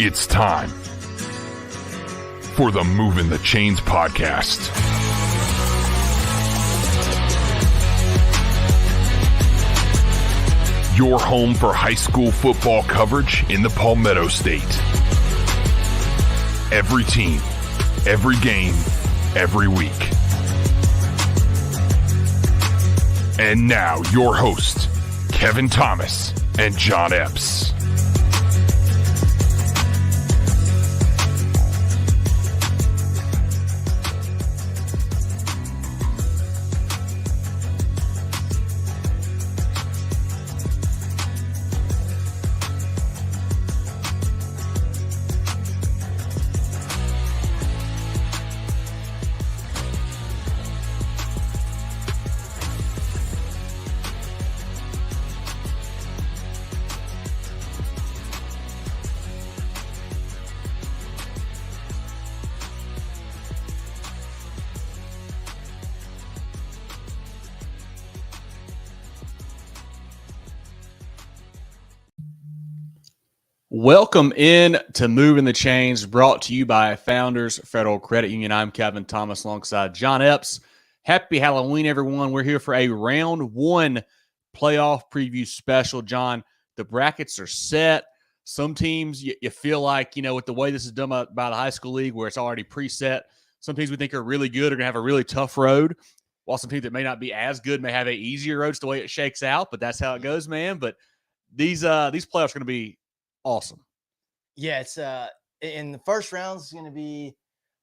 It's time for the Movin The Chains podcast. Your home for high school football coverage in the Palmetto State. Every team, every game, every week. And now your hosts, Kevin Thomas and John Epps. Welcome in to Movin The Chains, brought to you by Founders Federal Credit Union. I'm Kevin Thomas alongside John Epps. Happy Halloween, everyone. We're here for a round one playoff preview special. John, the brackets are set. Some teams you feel like, with the way this is done by the high school league where it's already preset, some teams we think are really good are going to have a really tough road, while some teams that may not be as good may have an easier road. It's the way it shakes out, but that's how it goes, man. But these playoffs are going to be awesome. Yeah, it's in the first round it's going to be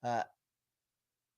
a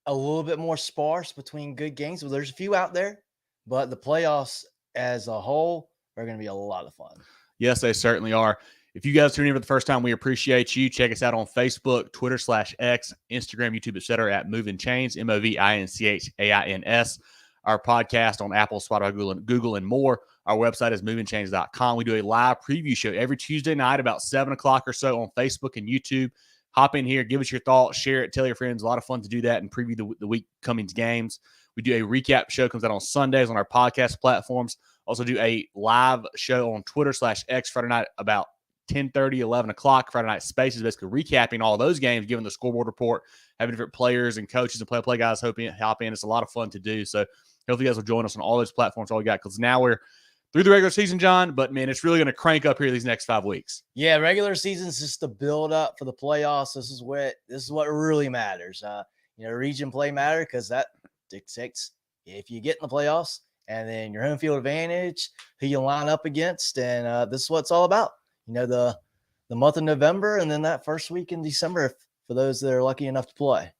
little bit more sparse between good games. Well, there's a few out there, but the playoffs as a whole are going to be a lot of fun. Yes, they certainly are. If you guys tune in for the first time, we appreciate you. Check us out on Facebook, Twitter /X, Instagram, YouTube, etc. at Movin Chains, MOVINCHAINS. Our podcast on Apple, Spotify, Google, and more. Our website is movinchains.com. We do a live preview show every Tuesday night about 7 o'clock or so on Facebook and YouTube. Hop in here, give us your thoughts, share it, tell your friends. A lot of fun to do that and preview the week coming games. We do a recap show, comes out on Sundays on our podcast platforms. Also do a live show on Twitter /X Friday night about 10:30, 11 o'clock. Friday Night Spaces, basically recapping all those games, giving the scoreboard report, having different players and coaches and play guys hop in. It's a lot of fun to do. So hopefully you guys will join us on all those platforms all we got, because now we're through the regular season, John, but, man, it's really going to crank up here these next 5 weeks. Yeah, regular season is just the build up for the playoffs. This is what really matters. Region play matter because that dictates if you get in the playoffs, and then your home field advantage, who you line up against, and this is what it's all about. The month of November and then that first week in December for those that are lucky enough to play.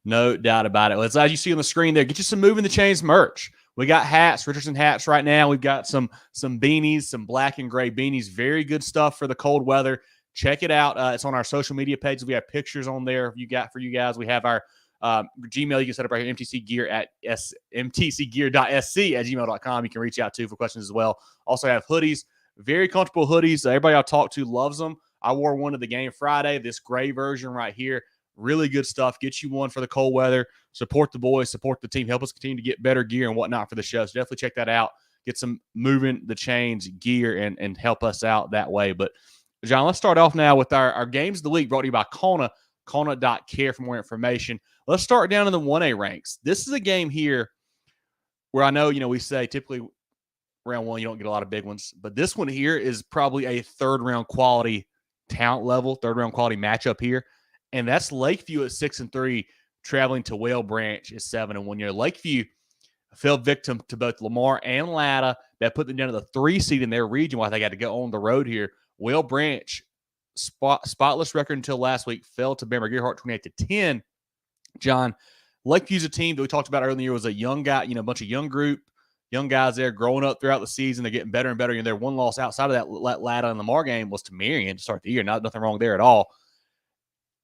No doubt about it. Well, as you see on the screen there, get you some Movin The Chains merch. We got hats, Richardson hats right now. We've got some beanies, some black and gray beanies. Very good stuff for the cold weather. Check it out. It's on our social media pages. We have pictures on there for you guys. We have our Gmail. You can set up right here, mtcgear.sc@gmail.com. You can reach out to for questions as well. Also have hoodies, very comfortable hoodies. Everybody I talk to loves them. I wore one to the game Friday, this gray version right here. Really good stuff. Get you one for the cold weather. Support the boys, support the team. Help us continue to get better gear and whatnot for the show. So definitely check that out. Get some Movin The Chains gear and help us out that way. But, John, let's start off now with our games of the week brought to you by CONA, CONA.care for more information. Let's start down in the 1A ranks. This is a game here where I know, we say typically round one you don't get a lot of big ones. But this one here is probably a third-round quality talent level, third-round quality matchup here. And that's Lakeview at 6-3, traveling to Whale Branch at 7-1. Lakeview fell victim to both Lamar and Latta. That put them down to the 3 seed in their region while they got to go on the road here. Whale Branch, spotless record until last week, fell to Bamber Gearhart 28-10. John, Lakeview's a team that we talked about earlier in the year, was a young guy, a bunch of young guys there growing up throughout the season. They're getting better and better. Their one loss outside of that Latta and Lamar game was to Marion to start the year. Nothing wrong there at all.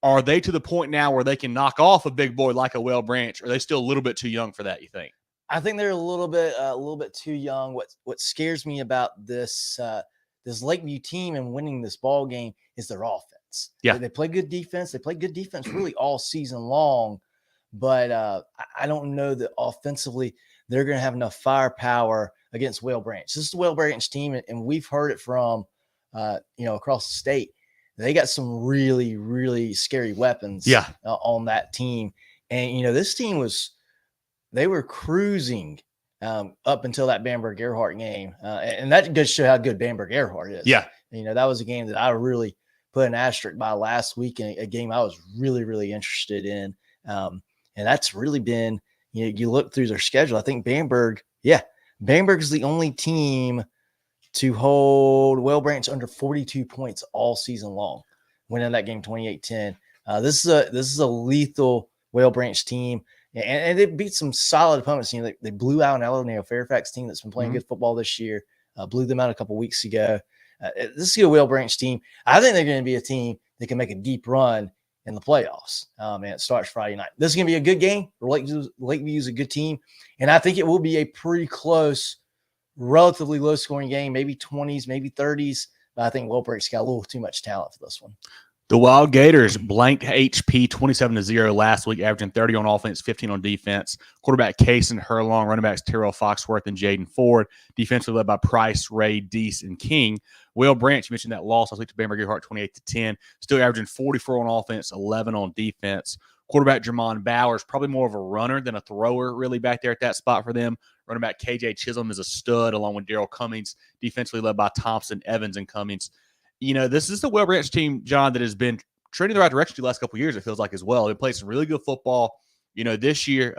Are they to the point now where they can knock off a big boy like a Whale Branch? Or are they still a little bit too young for that, you think? I think they're a little bit too young. What scares me about this Lakeview team and winning this ball game is their offense. Yeah, they play good defense. They play good defense really all season long, but I don't know that offensively they're going to have enough firepower against Whale Branch. This is the Whale Branch team, and we've heard it from across the state. they got some really, really scary weapons on that team. And, this team they were cruising up until that Bamberg Earhart game. And that goes to show how good Bamberg Earhart is. Yeah. That was a game that I really put an asterisk by last week, and a game I was really, really interested in. And that's really been, you look through their schedule. I think Bamberg is the only team to hold Whale Branch under 42 points all season long, winning that game 28-10. This is a lethal Whale Branch team, and they beat some solid opponents. They blew out an Illinois Fairfax team that's been playing good football this year. Blew them out a couple weeks ago. This is a Whale Branch team. I think they're going to be a team that can make a deep run in the playoffs. And it starts Friday night. This is going to be a good game. Lakeview is a good team, and I think it will be a pretty close, relatively low-scoring game, maybe 20s, maybe 30s. But I think Whale Branch's got a little too much talent for this one. The Wild Gators blanked HP 27-0 last week, averaging 30 on offense, 15 on defense. Quarterback Kaysen Herlong, running backs Terrell Foxworth and Jaden Ford. Defensively led by Price, Ray, Deese, and King. Will Branch, you mentioned that loss last week to Bamberg Earhart 28-10. Still averaging 44 on offense, 11 on defense. Quarterback Jermon Bowers, probably more of a runner than a thrower, really back there at that spot for them. Running back KJ Chisholm is a stud, along with Daryl Cummings. Defensively led by Thompson, Evans, and Cummings. This is the Whale Branch team, John, that has been trending the right direction the last couple of years, it feels like, as well. They played some really good football. This year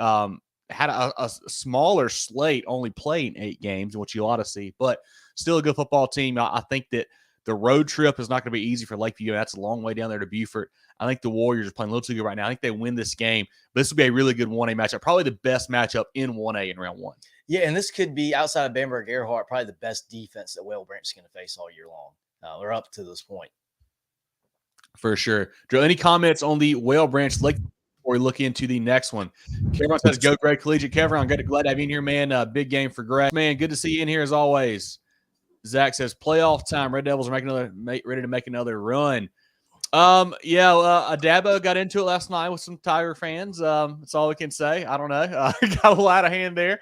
had a smaller slate, only playing 8 games, which you ought to see, but still a good football team. I think that the road trip is not going to be easy for Lakeview. That's a long way down there to Beaufort. I think the Warriors are playing a little too good right now. I think they win this game, but this will be a really good 1A matchup, probably the best matchup in 1A in round 1. Yeah, and this could be, outside of Bamberg Earhart, probably the best defense that Whale Branch is going to face all year long. We're up to this point. For sure. Joe, any comments on the Whale Branch Lake before we look into the next one? Kevron says, go Greg Collegiate. Kevron, glad to have you in here, man. Big game for Greg. Man, good to see you in here as always. Zach says, playoff time. Red Devils are ready to make another run. Dabo got into it last night with some Tiger fans. That's all we can say. I don't know. Got a little out of hand there.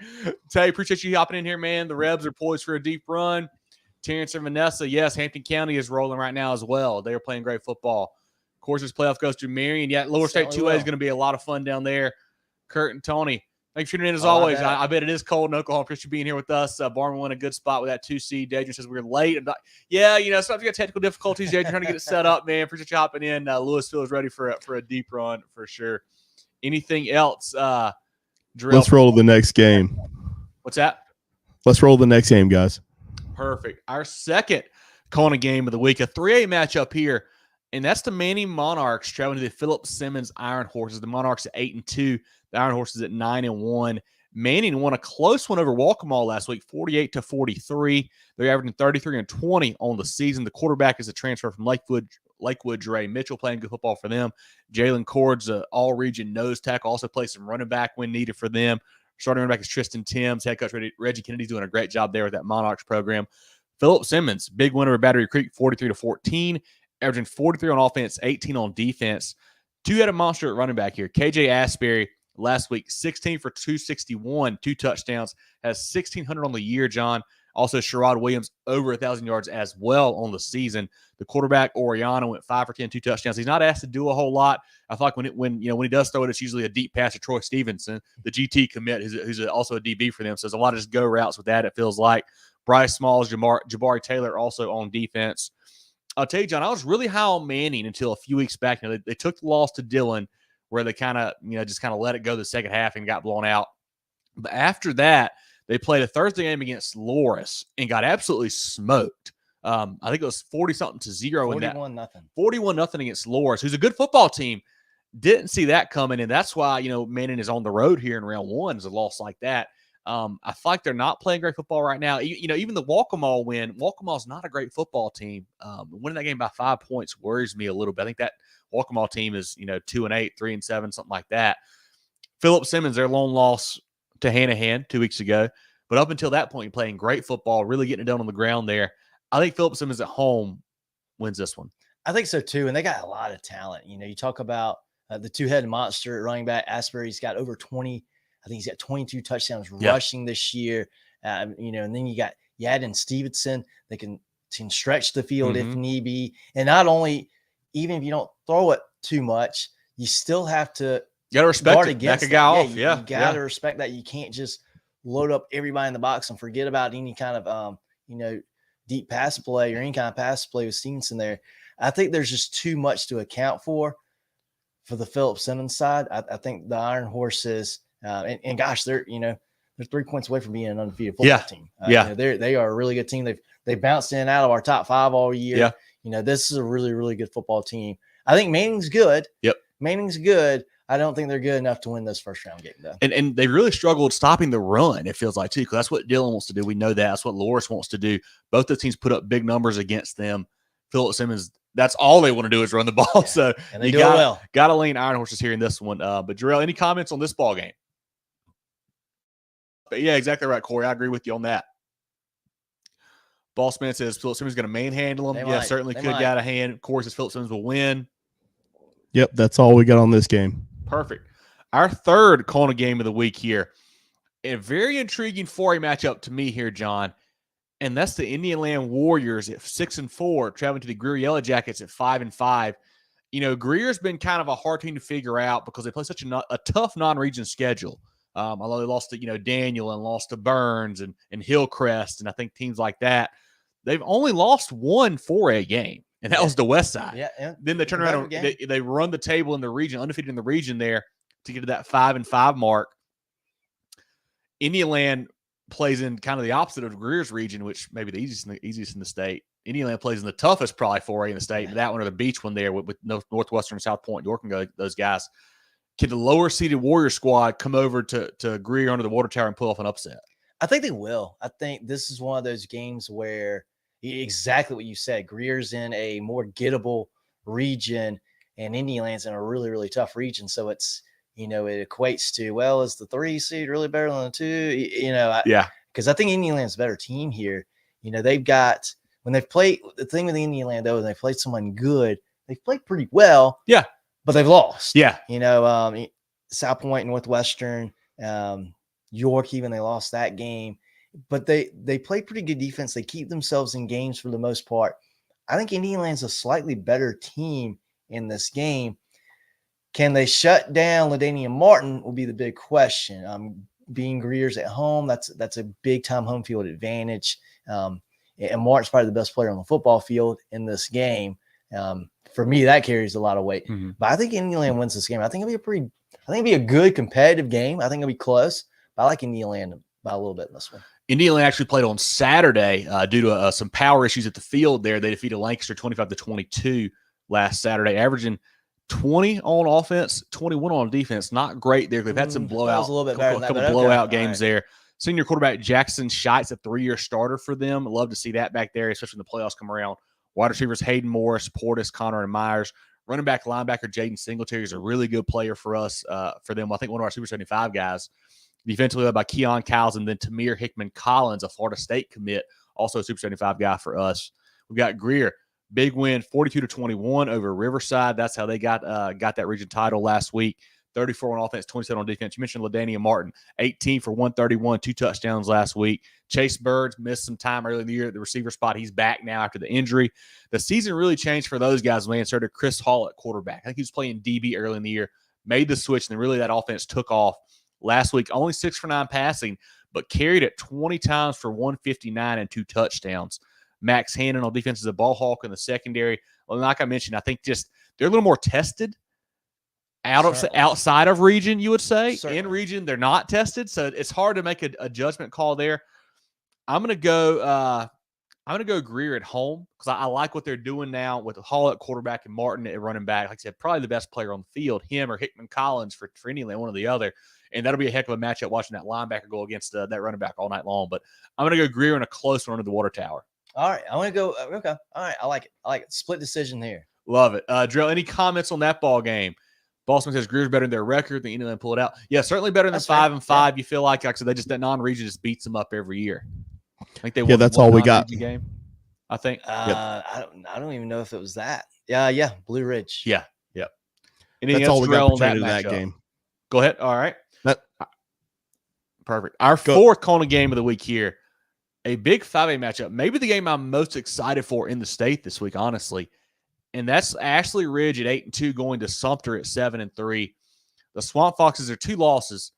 Tay, appreciate you hopping in here, man. The Rebs are poised for a deep run. Terrence and Vanessa, yes, Hampton County is rolling right now as well. They are playing great football. Of course, this playoff goes to Marion. Yeah, Lower State 2A is going to be a lot of fun down there. Kurt and Tony, thanks for tuning in as always. I bet it is cold in Oklahoma. Appreciate you being here with us. Barman won a good spot with that 2 seed. Adrian says we're late. Sometimes you got technical difficulties. Adrian trying to get it set up, man. Appreciate you hopping in. Louisville is ready for a deep run for sure. Anything else? Let's roll the next game. What's that? Let's roll the next game, guys. Perfect. Our second CONA game of the week, a 3A matchup here, and that's the Manning Monarchs traveling to the Philip Simmons Iron Horses. The Monarchs at 8-2, the Iron Horses at 9-1. Manning won a close one over Walkmall last week, 48-43. They're averaging 33-20 on the season. The quarterback is a transfer from Lakewood, Dre Mitchell, playing good football for them. Jalen Cord's an all-region nose tackle, also plays some running back when needed for them. Starting running back is Tristan Timms. Head coach Reggie Kennedy's doing a great job there with that Monarchs program. Philip Simmons, big winner of Battery Creek, 43-14, averaging 43 on offense, 18 on defense. Two-headed monster at running back here. KJ Asbury last week, 16 for 261, 2 touchdowns, has 1,600 on the year, John. Also, Sherrod Williams, over 1,000 yards as well on the season. The quarterback, Oriana, went 5 for 10, 2 touchdowns. He's not asked to do a whole lot. I feel like when he does throw it, it's usually a deep pass to Troy Stevenson, the GT commit, who's also a DB for them. So there's a lot of just go routes with that, it feels like. Bryce Smalls, Jabari Taylor also on defense. I'll tell you, John, I was really high on Manning until a few weeks back. They took the loss to Dillon, where they kind of let it go the second half and got blown out. But after that, they played a Thursday game against Loris and got absolutely smoked. I think it was 40-something to 0 in that. 41-0. 41-0 against Loris, who's a good football team. Didn't see that coming, and that's why, Manning is on the road here in round 1 is a loss like that. I feel like they're not playing great football right now. Even the Walkmall win, Walkmall's not a great football team. Winning that game by 5 points worries me a little bit. I think that Walkmall team is, 2-8, 3-7, something like that. Philip Simmons, their lone loss to Hanahan 2 weeks ago. But up until that point, playing great football, really getting it done on the ground there. I think Philip Simmons at home wins this one. I think so too. And they got a lot of talent. You talk about the two-headed monster at running back. Asbury's got over 20. I think he's got 22 touchdowns rushing this year. And then you add in Stevenson. They can stretch the field if need be. And not only even if you don't throw it too much, you still have to respect guard it. against Back a guy off. You got to respect that. You can't just load up everybody in the box and forget about any kind of deep pass play or any kind of pass play with Stevenson there. I think there's just too much to account for the Philip Simmons side. I think the Iron Horses, and gosh, they're 3 points away from being an undefeated football team. They are a really good team. They've bounced in and out of our top 5 all year. Yeah. This is a really, really good football team. I think Manning's good. Yep. Manning's good. I don't think they're good enough to win this first round game, though. And they really struggled stopping the run, it feels like, too, because that's what Dillon wants to do. We know that. That's what Loris wants to do. Both the teams put up big numbers against them. Philip Simmons, that's all they want to do is run the ball. Yeah. So and they do it well. Got to lean Iron Horses here in this one. But, Jarrell, any comments on this ball game? But yeah, exactly right, Corey. I agree with you on that. Bossman says Philip Simmons is going to manhandle him. Certainly could get out of hand. Corey says Philip Simmons will win. Yep, that's all we got on this game. Perfect. Our third CONA game of the week here. A very intriguing 4A matchup to me here, John. And that's the Indian Land Warriors at 6-4, traveling to the Greer Yellow Jackets at 5-5. Greer's been kind of a hard team to figure out because they play such a tough non-region schedule. Although they lost to, Daniel and lost to Burns and Hillcrest, and I think teams like that. They've only lost one 4A game, and that was the West Side. Yeah. Then they turn around and they run the table in the region, undefeated in the region there to get to that 5-5 mark. Indian Land plays in kind of the opposite of Greer's region, which may be the easiest in the state. Indian Land plays in the toughest probably 4A in the state, that one or the beach one there with Northwestern, South Point, York, and those guys. Can the lower seeded Warrior squad come over to Greer under the water tower and pull off an upset? I think they will. I think this is one of those games where exactly what you said. Greer's in a more gettable region, and Indian Land's in a really, really tough region. So it's, it equates to, is the 3 seed really better than the 2? Because I think Indian Land's a better team here. They've got, when they've played, the thing with Indian Land, though, is they played someone good. They've played pretty well. Yeah. But they've lost. Yeah. South Point, Northwestern, York, even they lost that game. But they play pretty good defense. They keep themselves in games for the most part. I think Indian Land's a slightly better team in this game. Can they shut down LaDainian Martin will be the big question. Being Greer's at home, that's a big-time home field advantage. And Martin's probably the best player on the football field in this game. For me, that carries a lot of weight. Mm-hmm. But I think Indian Land wins this game. I think it'll be a good competitive game. I think it'll be close. But I like Indian Land by a little bit in this one. Indian Land actually played on Saturday due to some power issues at the field there. They defeated Lancaster 25-22 last Saturday, averaging 20 on offense, 21 on defense. Not great there. They've had some blowout, blowout games there. Senior quarterback Jackson Scheitz, a 3-year starter for them. Love to see that back there, especially when the playoffs come around. Wide receivers Hayden Morris, Portis, Connor, and Myers. Running back linebacker Jaden Singletary is a really good player for us, for them. I think one of our Super 75 guys. Defensively led by Keon Kyles and then Tamir Hickman Collins, a Florida State commit, also a Super 75 guy for us. We've got Greer, big win, 42-21 over Riverside. That's how they got that region title last week. 34 on offense, 27 on defense. You mentioned LaDainian Martin, 18 for 131, 2 touchdowns last week. Chase Birds missed some time early in the year at the receiver spot. He's back now after the injury. The season really changed for those guys when they inserted Chris Hall at quarterback. I think he was playing DB early in the year, made the switch, and then really that offense took off. Last week, only 6 for 9 passing, but carried it 20 times for 159 and 2 touchdowns. Max Hannon on defense is a ball hawk in the secondary. Well, like I mentioned, I think just they're a little more tested outside of region, you would say. Certainly. In region, they're not tested, so it's hard to make a judgment call there. I'm gonna go Greer at home because I like what they're doing now with Hall at quarterback and Martin at running back. Like I said, probably the best player on the field, him or Hickman Collins for Indian Land, one or the other. And that'll be a heck of a matchup watching that linebacker go against that running back all night long. But I'm going to go Greer in a close one under the water tower. All right. I want to go. Okay. All right. I like it. Split decision here. Love it. Drill, any comments on that ball game? Boston says Greer's better than their record. The Indian Land pull it out. Yeah, certainly better than 5-5. Yeah. You feel like I said, that non-region just beats them up every year. I think they won. Yeah, that's all we got. Game, I think. I don't even know if it was that. Yeah. Blue Ridge. Yeah. Anything that's all we got in that game. Go ahead. All right. Perfect. Our fourth CONA game of the week here. A big 5A matchup. Maybe the game I'm most excited for in the state this week, honestly. and that's Ashley Ridge at 8-2 going to Sumter at 7-3. The Swamp Foxes are 2 losses,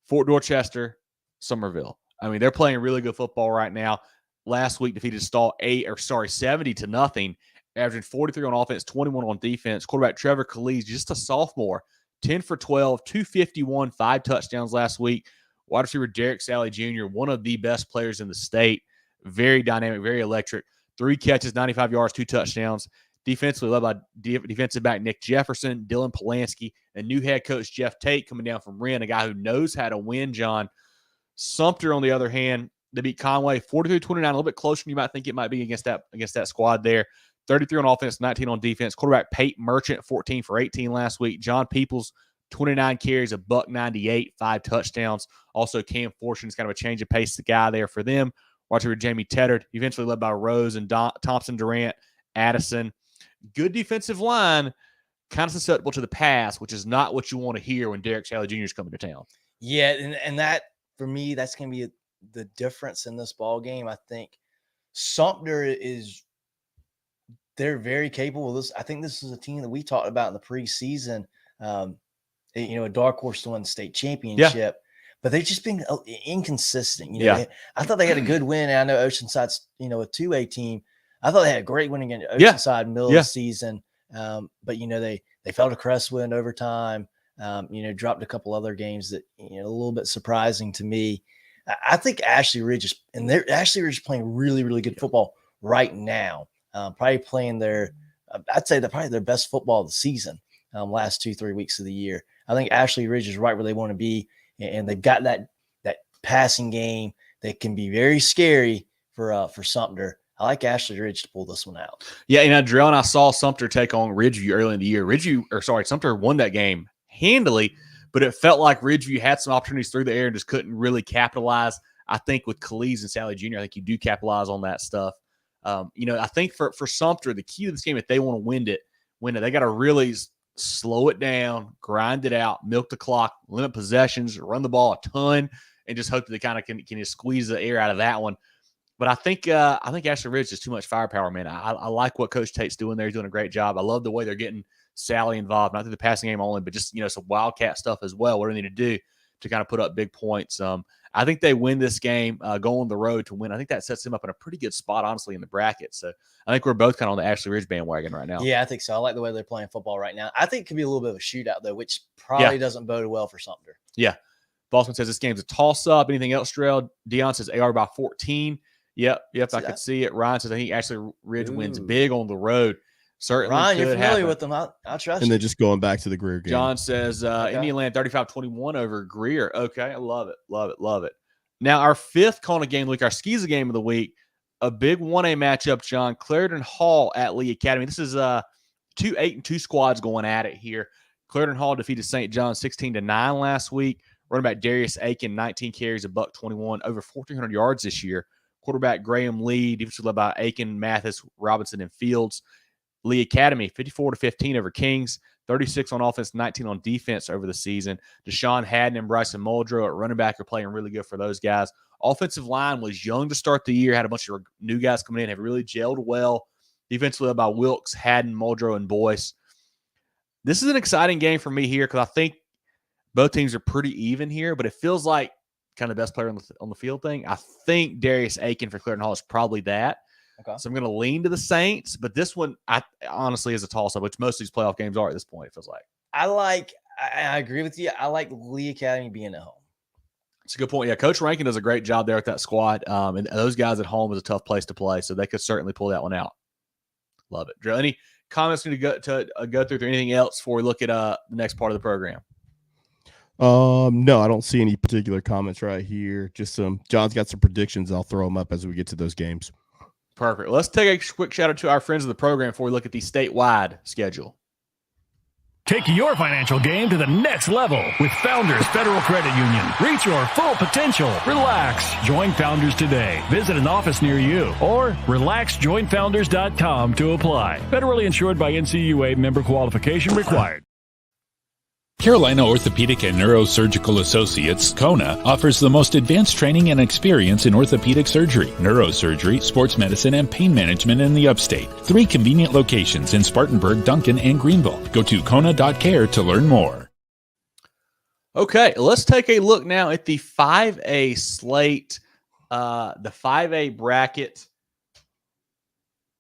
Fort Dorchester, Summerville. I mean, they're playing really good football right now. Last week defeated Stall 70-0, averaging 43 on offense, 21 on defense. Quarterback Trevor Khalid, just a sophomore, 10 for 12, 251, 5 touchdowns last week. Wide receiver Derek Sally Jr., one of the best players in the state. Very dynamic, very electric. 3 catches, 95 yards, 2 touchdowns. Defensively led by defensive back Nick Jefferson, Dylan Polanski, and new head coach Jeff Tate coming down from Wren, a guy who knows how to win, John. Sumter, on the other hand, they beat Conway 43-29, a little bit closer than you might think it might be against that squad there. 33 on offense, 19 on defense. Quarterback Peyton Merchant, 14 for 18 last week. John Peoples, 29 carries, $198, 5 touchdowns. Also, Cam Fortune's kind of a change of pace, the guy there for them. Wide receiver Jamie Tettard, eventually led by Rose and Thompson Durant, Addison. Good defensive line, kind of susceptible to the pass, which is not what you want to hear when Derek Sally Jr. is coming to town. Yeah, and that, for me, that's going to be the difference in this ball game. I think Sumter they're very capable of this. I think this is a team that we talked about in the preseason, a dark horse to win the state championship, but they've just been inconsistent. I thought they had a good win. And I know Oceanside's, a 2A team. I thought they had a great win against Oceanside middle of the season. But they fell to Crestwood in overtime, dropped a couple other games that, a little bit surprising to me. I think Ashley Ridge is playing really, really good football right now. Probably playing I'd say they're probably their best football of the season, last 2-3 weeks of the year. I think Ashley Ridge is right where they want to be. And they've got that passing game that can be very scary for Sumter. I like Ashley Ridge to pull this one out. Yeah, Drell and I saw Sumter take on Ridgeview early in the year. Sumter won that game handily, but it felt like Ridgeview had some opportunities through the air and just couldn't really capitalize. I think with Khalid and Sally Jr., I think you do capitalize on that stuff. I think for Sumter, the key to this game, if they want to win it, they got to really slow it down, grind it out, milk the clock, limit possessions, run the ball a ton, and just hope that they kind of can just squeeze the air out of that one. But I think Ashley Ridge is too much firepower, man. I like what Coach Tate's doing there. He's doing a great job. I love the way they're getting Sally involved, not through the passing game only, but just, some Wildcat stuff as well. What do they need to do to kind of put up big points? I think they win this game, go on the road to win. I think that sets them up in a pretty good spot, honestly, in the bracket. So I think we're both kind of on the Ashley Ridge bandwagon right now. Yeah, I think so. I like the way they're playing football right now. I think it could be a little bit of a shootout, though, which probably doesn't bode well for Sumter. Yeah. Bossman says this game's a toss-up. Anything else, Drell? Dion says AR by 14. Yep, I could see it. Ryan says I think Ashley Ridge wins big on the road. Certainly, Ryan, you're familiar with them. I trust you. And then just going back to the Greer game. John says Indian Land 35-21 over Greer. Okay, I love it. Now, our 5th CONA game of the week, our SCISA game of the week, a big 1A matchup, John. Clarendon Hall at Lee Academy. This is 2 8-2 squads going at it here. Clarendon Hall defeated St. John 16-9 last week. Running back Darius Aiken, 19 carries, $121, over 1,400 yards this year. Quarterback Graham Lee, defensive led by Aiken, Mathis, Robinson, and Fields. Lee Academy, 54-15 over Kings, 36 on offense, 19 on defense over the season. Deshaun Haddon and Bryson Muldrow at running back are playing really good for those guys. Offensive line was young to start the year, had a bunch of new guys coming in, have really gelled well. Defensively led by Wilkes, Haddon, Muldrow, and Boyce. This is an exciting game for me here because I think both teams are pretty even here, but it feels like kind of the best player on the field thing. I think Darius Aiken for Clarendon Hall is probably that. Okay. So I'm going to lean to the Saints, but this one, I honestly is a toss-up, which most of these playoff games are at this point, it feels like. I agree with you. I like Lee Academy being at home. It's a good point. Yeah, Coach Rankin does a great job there with that squad, and those guys at home is a tough place to play, so they could certainly pull that one out. Love it. Drew, any comments to go through anything else before we look at the next part of the program? No, I don't see any particular comments right here. Just John's got some predictions. I'll throw them up as we get to those games. Perfect. Let's take a quick shout out to our friends of the program before we look at the statewide schedule. Take your financial game to the next level with Founders Federal Credit Union. Reach your full potential. Relax. Join Founders today. Visit an office near you or relaxjoinfounders.com to apply. Federally insured by NCUA, member qualification required. Carolina Orthopedic and Neurosurgical Associates, CONA, offers the most advanced training and experience in orthopedic surgery, neurosurgery, sports medicine, and pain management in the upstate. 3 convenient locations in Spartanburg, Duncan, and Greenville. Go to kona.care to learn more. Okay, let's take a look now at the 5A slate, the 5A bracket.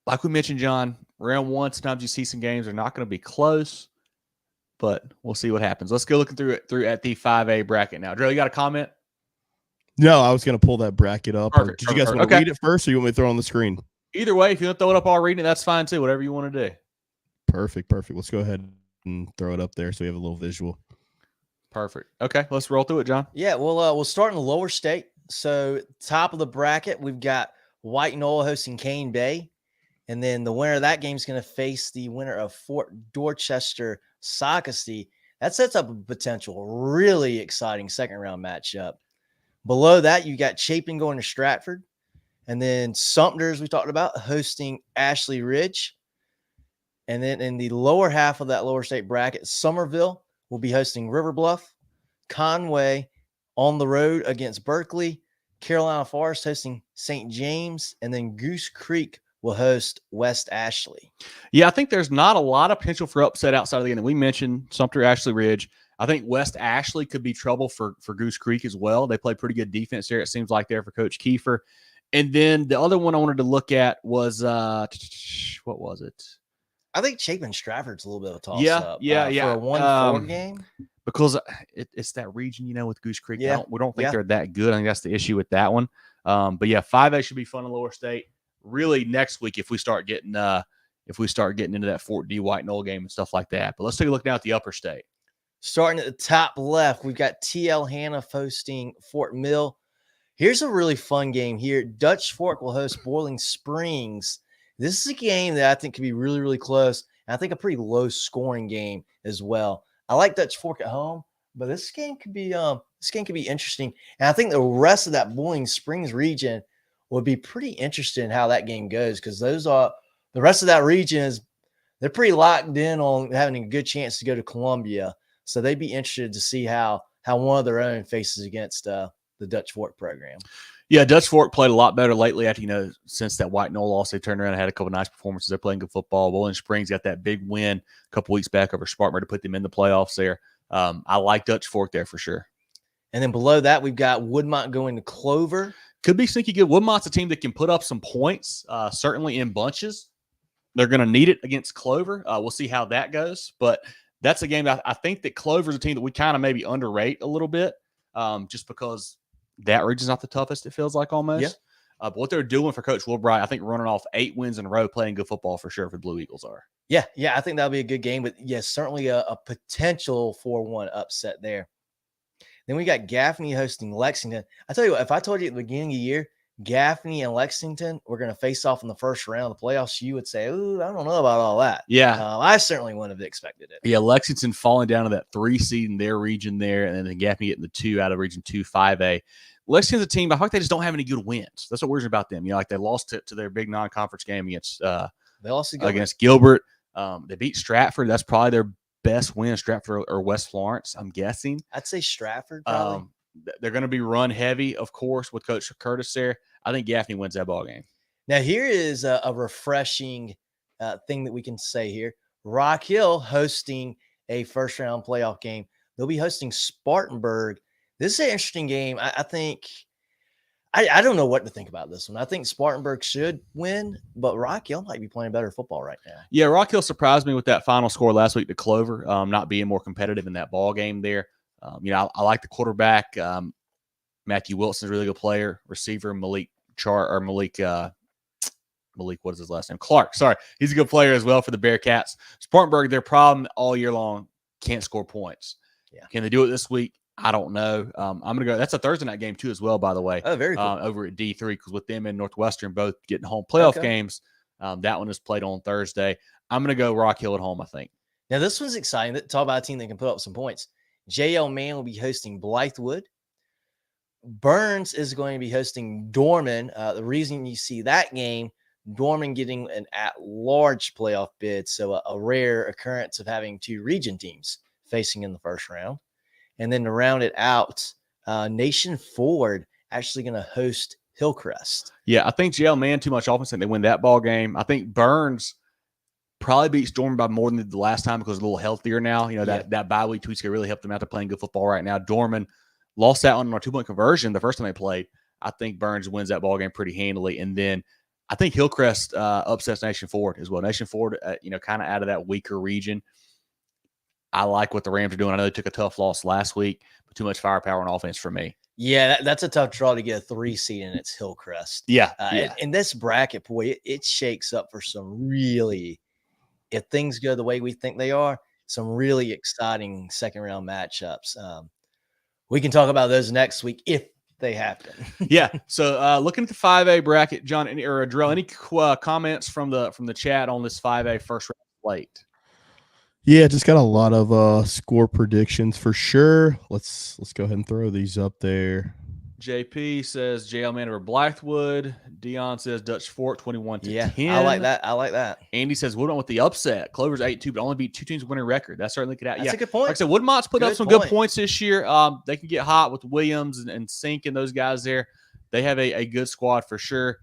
Like we mentioned, John, round 1, sometimes you see some games are not going to be close, but we'll see what happens. Let's go looking through at the 5A bracket now. Drew, you got a comment? No, I was going to pull that bracket up. Perfect, Did you guys want to read it first, or you want me to throw it on the screen? Either way, if you want to throw it up while reading it, that's fine too. Whatever you want to do. Perfect. Let's go ahead and throw it up there so we have a little visual. Perfect. Okay, let's roll through it, John. Yeah, we'll start in the lower state. So top of the bracket, we've got White Knoll hosting Cane Bay. And then the winner of that game is going to face the winner of Fort Dorchester Socastee. That sets up a potential really exciting second-round matchup. Below that, you got Chapin going to Stratford. And then Sumter, as we talked about, hosting Ashley Ridge. And then in the lower half of that lower state bracket, Somerville will be hosting River Bluff. Conway on the road against Berkeley. Carolina Forest hosting St. James. And then Goose Creek will host West Ashley. Yeah, I think there's not a lot of potential for upset outside of the end. We mentioned Sumter, Ashley Ridge. I think West Ashley could be trouble for Goose Creek as well. They play pretty good defense there, it seems like, there for Coach Kiefer. And then the other one I wanted to look at was, what was it? I think Chapin Stratford's a little bit of a toss-up. Yeah. For a 1-4 game. Because it's that region, with Goose Creek. Yeah. We don't think they're that good. I think that's the issue with that one. But yeah, 5A should be fun in lower state. Really next week if we start getting into that Fort D White Knoll game and stuff like that. But let's take a look now at the upper state. Starting at the top left, we've got TL Hanna hosting Fort Mill. Here's a really fun game here. Dutch Fork will host Boiling Springs. This is a game that I think could be really, really close. And I think a pretty low scoring game as well. I like Dutch Fork at home, but this game could be interesting. And I think the rest of that Boiling Springs region would be pretty interested in how that game goes, because the rest of that region they're pretty locked in on having a good chance to go to Columbia. So they'd be interested to see how one of their own faces against the Dutch Fork program. Yeah, Dutch Fork played a lot better lately after, since that White Knoll loss. They turned around and had a couple of nice performances. They're playing good football. Boiling Springs got that big win a couple weeks back over Spartanburg to put them in the playoffs there. I like Dutch Fork there for sure. And then below that, we've got Woodmont going to Clover. Could be sneaky good. Woodmont's a team that can put up some points, certainly in bunches. They're going to need it against Clover. We'll see how that goes. But that's a game that I think that Clover's a team that we kind of maybe underrate a little bit, just because that region's not the toughest, it feels like almost. Yeah. But what they're doing for Coach Wilbright, I think running off 8 wins in a row, playing good football for sure for the Blue Eagles are. Yeah, I think that'll be a good game. But, yes, certainly a potential 4-1 upset there. Then we got Gaffney hosting Lexington. I tell you what, if I told you at the beginning of the year, Gaffney and Lexington were going to face off in the first round of the playoffs, you would say, "Ooh, I don't know about all that." Yeah. I certainly wouldn't have expected it. Yeah, Lexington falling down to that 3 seed in their region there, and then Gaffney getting the 2 out of Region 2 5A. Lexington's a team, I think they just don't have any good wins. That's what worries about them. Like they lost to their big non-conference game against Gilbert. They beat Stratford. That's probably their best win, Stratford or West Florence, I'm guessing. I'd say Stratford probably. They're going to be run heavy, of course, with Coach Curtis there. I think Gaffney wins that ball game. Now, here is a refreshing thing that we can say here. Rock Hill hosting a first-round playoff game. They'll be hosting Spartanburg. This is an interesting game. I think I don't know what to think about this one. I think Spartanburg should win, but Rock Hill might be playing better football right now. Yeah, Rock Hill surprised me with that final score last week to Clover, not being more competitive in that ball game there. I like the quarterback. Matthew Wilson's a really good player. Receiver Malik, what is his last name? Clark. Sorry. He's a good player as well for the Bearcats. Spartanburg, their problem all year long, can't score points. Yeah. Can Can they do it this week? I don't know. I'm going to go. That's a Thursday night game too as well, by the way. Oh, very cool. Over at D3, because with them and Northwestern both getting home playoff games, that one is played on Thursday. I'm going to go Rock Hill at home, I think. Now, this one's exciting. Talk about a team that can put up some points. JL Mann will be hosting Blythewood. Burns is going to be hosting Dorman. The reason you see that game, Dorman getting an at-large playoff bid, so a rare occurrence of having 2 region teams facing in the first round. And then to round it out, Nation Ford actually going to host Hillcrest. Yeah, I think JL Man too much offense. I think they win that ball game. I think Burns probably beats Dorman by more than the last time because it's a little healthier now. You know, that bye week tweets really helped them out to playing good football right now. Dorman lost that one on a 2-point conversion the first time they played. I think Burns wins that ball game pretty handily. And then I think Hillcrest upsets Nation Ford as well. Nation Ford, kind of out of that weaker region. I like what the Rams are doing. I know they took a tough loss last week, but too much firepower on offense for me. Yeah, that's a tough draw to get a 3 seed, and it's Hillcrest. Yeah. In this bracket, boy, it shakes up for some really, if things go the way we think they are, some really exciting second-round matchups. We can talk about those next week if they happen. Yeah. So looking at the 5A bracket, John or Drill, any comments from the chat on this 5A first round slate? Yeah, just got a lot of score predictions for sure. Let's go ahead and throw these up there. JP says JL Man over Blythewood. Dion says Dutch Fort 21-10. I like that. Andy says Woodmont with the upset. Clover's 8-2, but only beat 2 teams winning record. That certainly could happen. That's a good point. Like I said, Woodmont's put up some good points this year. They can get hot with Williams and Sink and those guys there. They have a good squad for sure.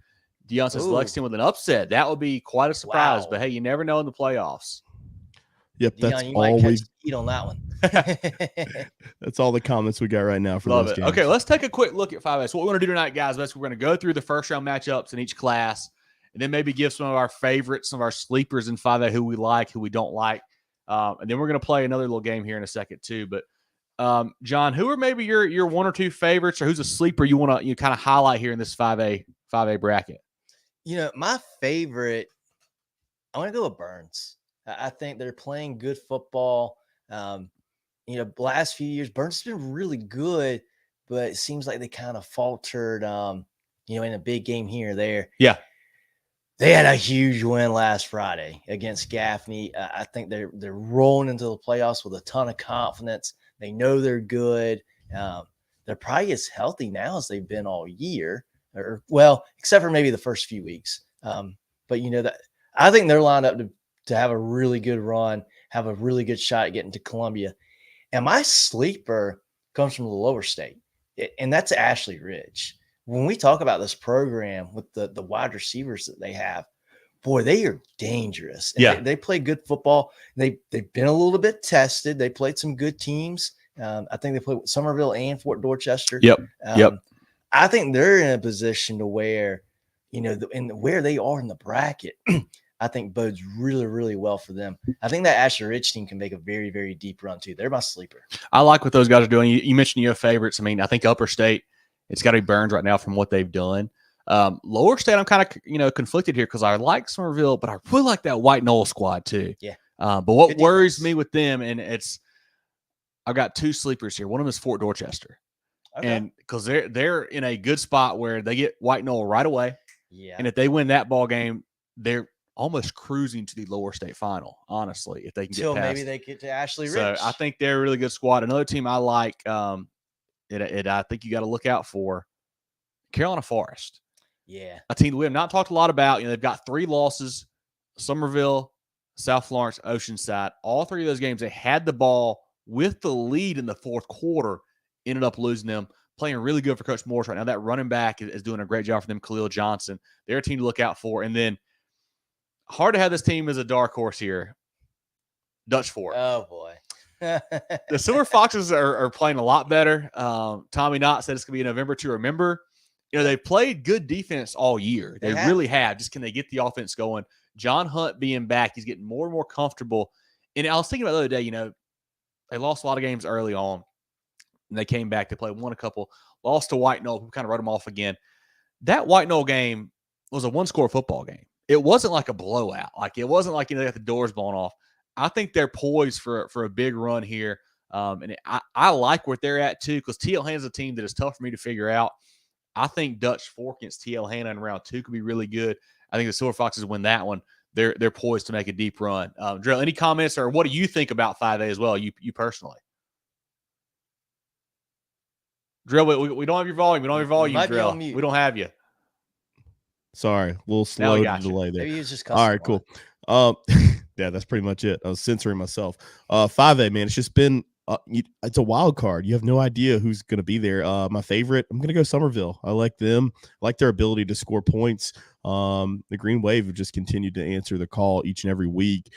Dion says Lexington with an upset. That would be quite a surprise. Wow. But hey, you never know in the playoffs. Yep, Dion, that's you all might we. catch heat on that one. That's all the comments we got right now for Love those it. games. Okay, let's take a quick look at 5A. So what we're going to do tonight, guys, is we're going to go through the first round matchups in each class, and then maybe give some of our favorites, some of our sleepers in 5A, who we like, who we don't like, and then we're going to play another little game here in a second too. But John, who are maybe your 1 or 2 favorites, or who's a sleeper you want to kind of highlight here in this 5A bracket? My favorite, I want to go with Burns. I think they're playing good football. Last few years, Burns has been really good, but it seems like they kind of faltered, in a big game here or there. Yeah. They had a huge win last Friday against Gaffney. I think they're rolling into the playoffs with a ton of confidence. They know they're good. They're probably as healthy now as they've been all year, except for maybe the first few weeks. But that I think they're lined up to have a really good run, have a really good shot at getting to Columbia. And my sleeper comes from the lower state, and that's Ashley Ridge. When we talk about this program with the wide receivers that they have, boy, they are dangerous. And they play good football. They've been a little bit tested. They played some good teams. I think they played with Somerville and Fort Dorchester. Yep. I think they're in a position to where, where they are in the bracket, I think bodes really, really well for them. I think that Ashley Ridge team can make a very, very deep run too. They're my sleeper. I like what those guys are doing. You mentioned your favorites. I mean, I think Upper State, it's got to be Burns right now from what they've done. Lower State, I'm kind of, conflicted here because I like Somerville, but I really like that White Knoll squad too. Yeah. But what worries me with them, and I've got 2 sleepers here. One of them is Fort Dorchester. Okay. And because they're in a good spot where they get White Knoll right away. Yeah. And if they win that ball game, they're almost cruising to the lower state final, honestly, if they can get past. Maybe they get to Ashley Ridge. So I think they're a really good squad. Another team I like, I think you got to look out for, Carolina Forest. Yeah. A team that we have not talked a lot about. They've got 3 losses, Somerville, South Florence, Oceanside. All 3 of those games, they had the ball with the lead in the fourth quarter, ended up losing them. Playing really good for Coach Morris right now. That running back is doing a great job for them, Khalil Johnson. They're a team to look out for. And then hard to have this team as a dark horse here, Dutch Fort. Oh, boy. The Silver Foxes are playing a lot better. Tommy Knott said it's going to be a November to remember. They played good defense all year. They really have. Just can they get the offense going? John Hunt being back, he's getting more and more comfortable. And I was thinking about the other day, they lost a lot of games early on. And they came back. They won a couple, lost to White Knoll, who kind of wrote them off again. That White Knoll game was a 1-score football game. It wasn't like a blowout. Like it wasn't like they got the doors blown off. I think they're poised for a big run here. And I like where they're at too, because TL Hanna's a team that is tough for me to figure out. I think Dutch Fork against TL Hanna in round 2 could be really good. I think the Silver Foxes win that one. They're poised to make a deep run. Drill, any comments, or what do you think about 5A as well, you personally? Drill, we don't have your volume. We don't have your volume, Drill. We don't have you. Sorry, a little slow delay there. Maybe he's just all right, cool. Yeah, that's pretty much it. I was censoring myself. 5A, man, it's just been it's a wild card. You have no idea who's going to be there. My favorite, I'm going to go Somerville. I like them. I like their ability to score points. The Green Wave have just continued to answer the call each and every week.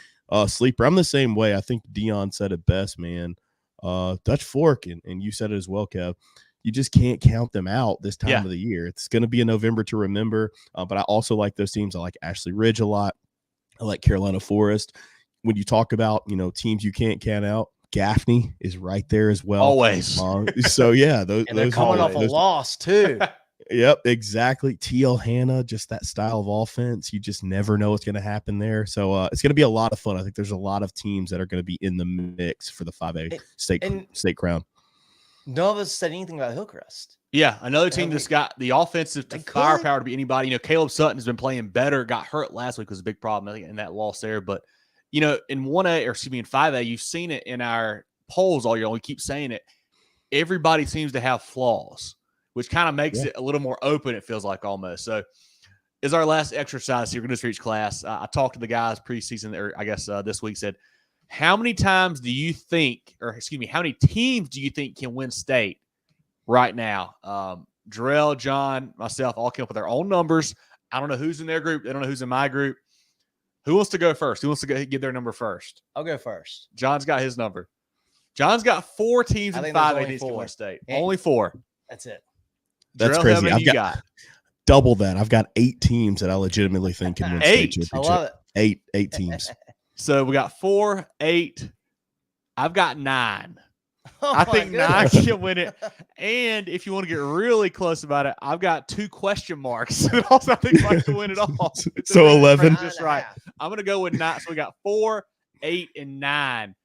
Sleeper, I'm the same way. I think Dion said it best, man. Dutch Fork, and you said it as well, Kev. You just can't count them out this time of the year. It's going to be a November to remember. But I also like those teams. I like Ashley Ridge a lot. I like Carolina Forest. When you talk about, teams you can't count out, Gaffney is right there as well. Always. So, yeah. Those coming off a loss, too. Yep, exactly. TL Hanna, just that style of offense. You just never know what's going to happen there. So it's going to be a lot of fun. I think there's a lot of teams that are going to be in the mix for the 5A state crown. None of us said anything about Hillcrest. Yeah, another team that's got the offensive firepower to be anybody. Caleb Sutton has been playing better. Got hurt last week was a big problem in that loss there. But, in 1A, or excuse me, in 5A, you've seen it in our polls all year. We keep saying it. Everybody seems to have flaws, which kind of makes it a little more open, it feels like almost. So, is our last exercise here. We're going to reach class. I talked to the guys preseason, or I guess this week, said, how many times do you think, or excuse me, how many teams do you think can win state right now? Jarrell, John, myself, all came up with our own numbers. I don't know who's in their group. They don't know who's in my group. Who wants to go first? Who wants to give their number first? I'll go first. John's got his number. John's got 4 teams in 5A to win state. Only 4. That's it. That's Jarrell, crazy. how many you got? Double that. I've got 8 teams that I legitimately think can win state championship. I love it. 8 teams. So we got 4, 8. I've got 9. Oh, I think 9 can win it. And if you want to get really close about it, I've got 2 question marks. Also, I think I can win it all. So 11. Just right. I'm going to go with 9. So we got 4, 8, and 9.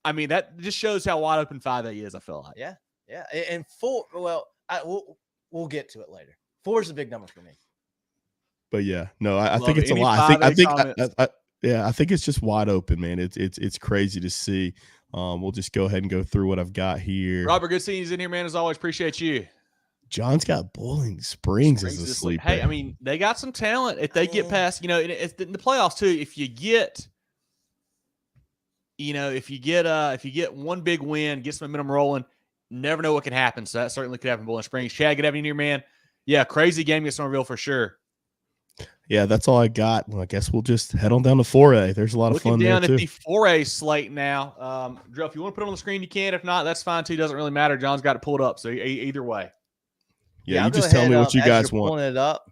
I mean, that just shows how wide open 5A is, I feel like. Yeah. Yeah. And 4, well, we'll get to it later. 4 is a big number for me. But yeah, no, I think it's a lot. I think it's just wide open, man. It's crazy to see. We'll just go ahead and go through what I've got here. Robert, good seeing you in here, man. As always, appreciate you. John's got Bowling Springs as a sleeper. Hey, I mean, they got some talent. If they get past, it's in the playoffs too. If you get, if you get one big win, get some momentum rolling, never know what can happen. So that certainly could happen in Bowling Springs. Chad, good having you here, man. Yeah, crazy game against Somerville for sure. Yeah, that's all I got. Well, I guess we'll just head on down to 4A. There's a lot of fun there, too. Looking down at the 4A slate now. Drew, if you want to put it on the screen, you can. If not, that's fine, too. Doesn't really matter. John's got it pulled up, so either way. Yeah, you just tell me what you guys want. Pulling it up.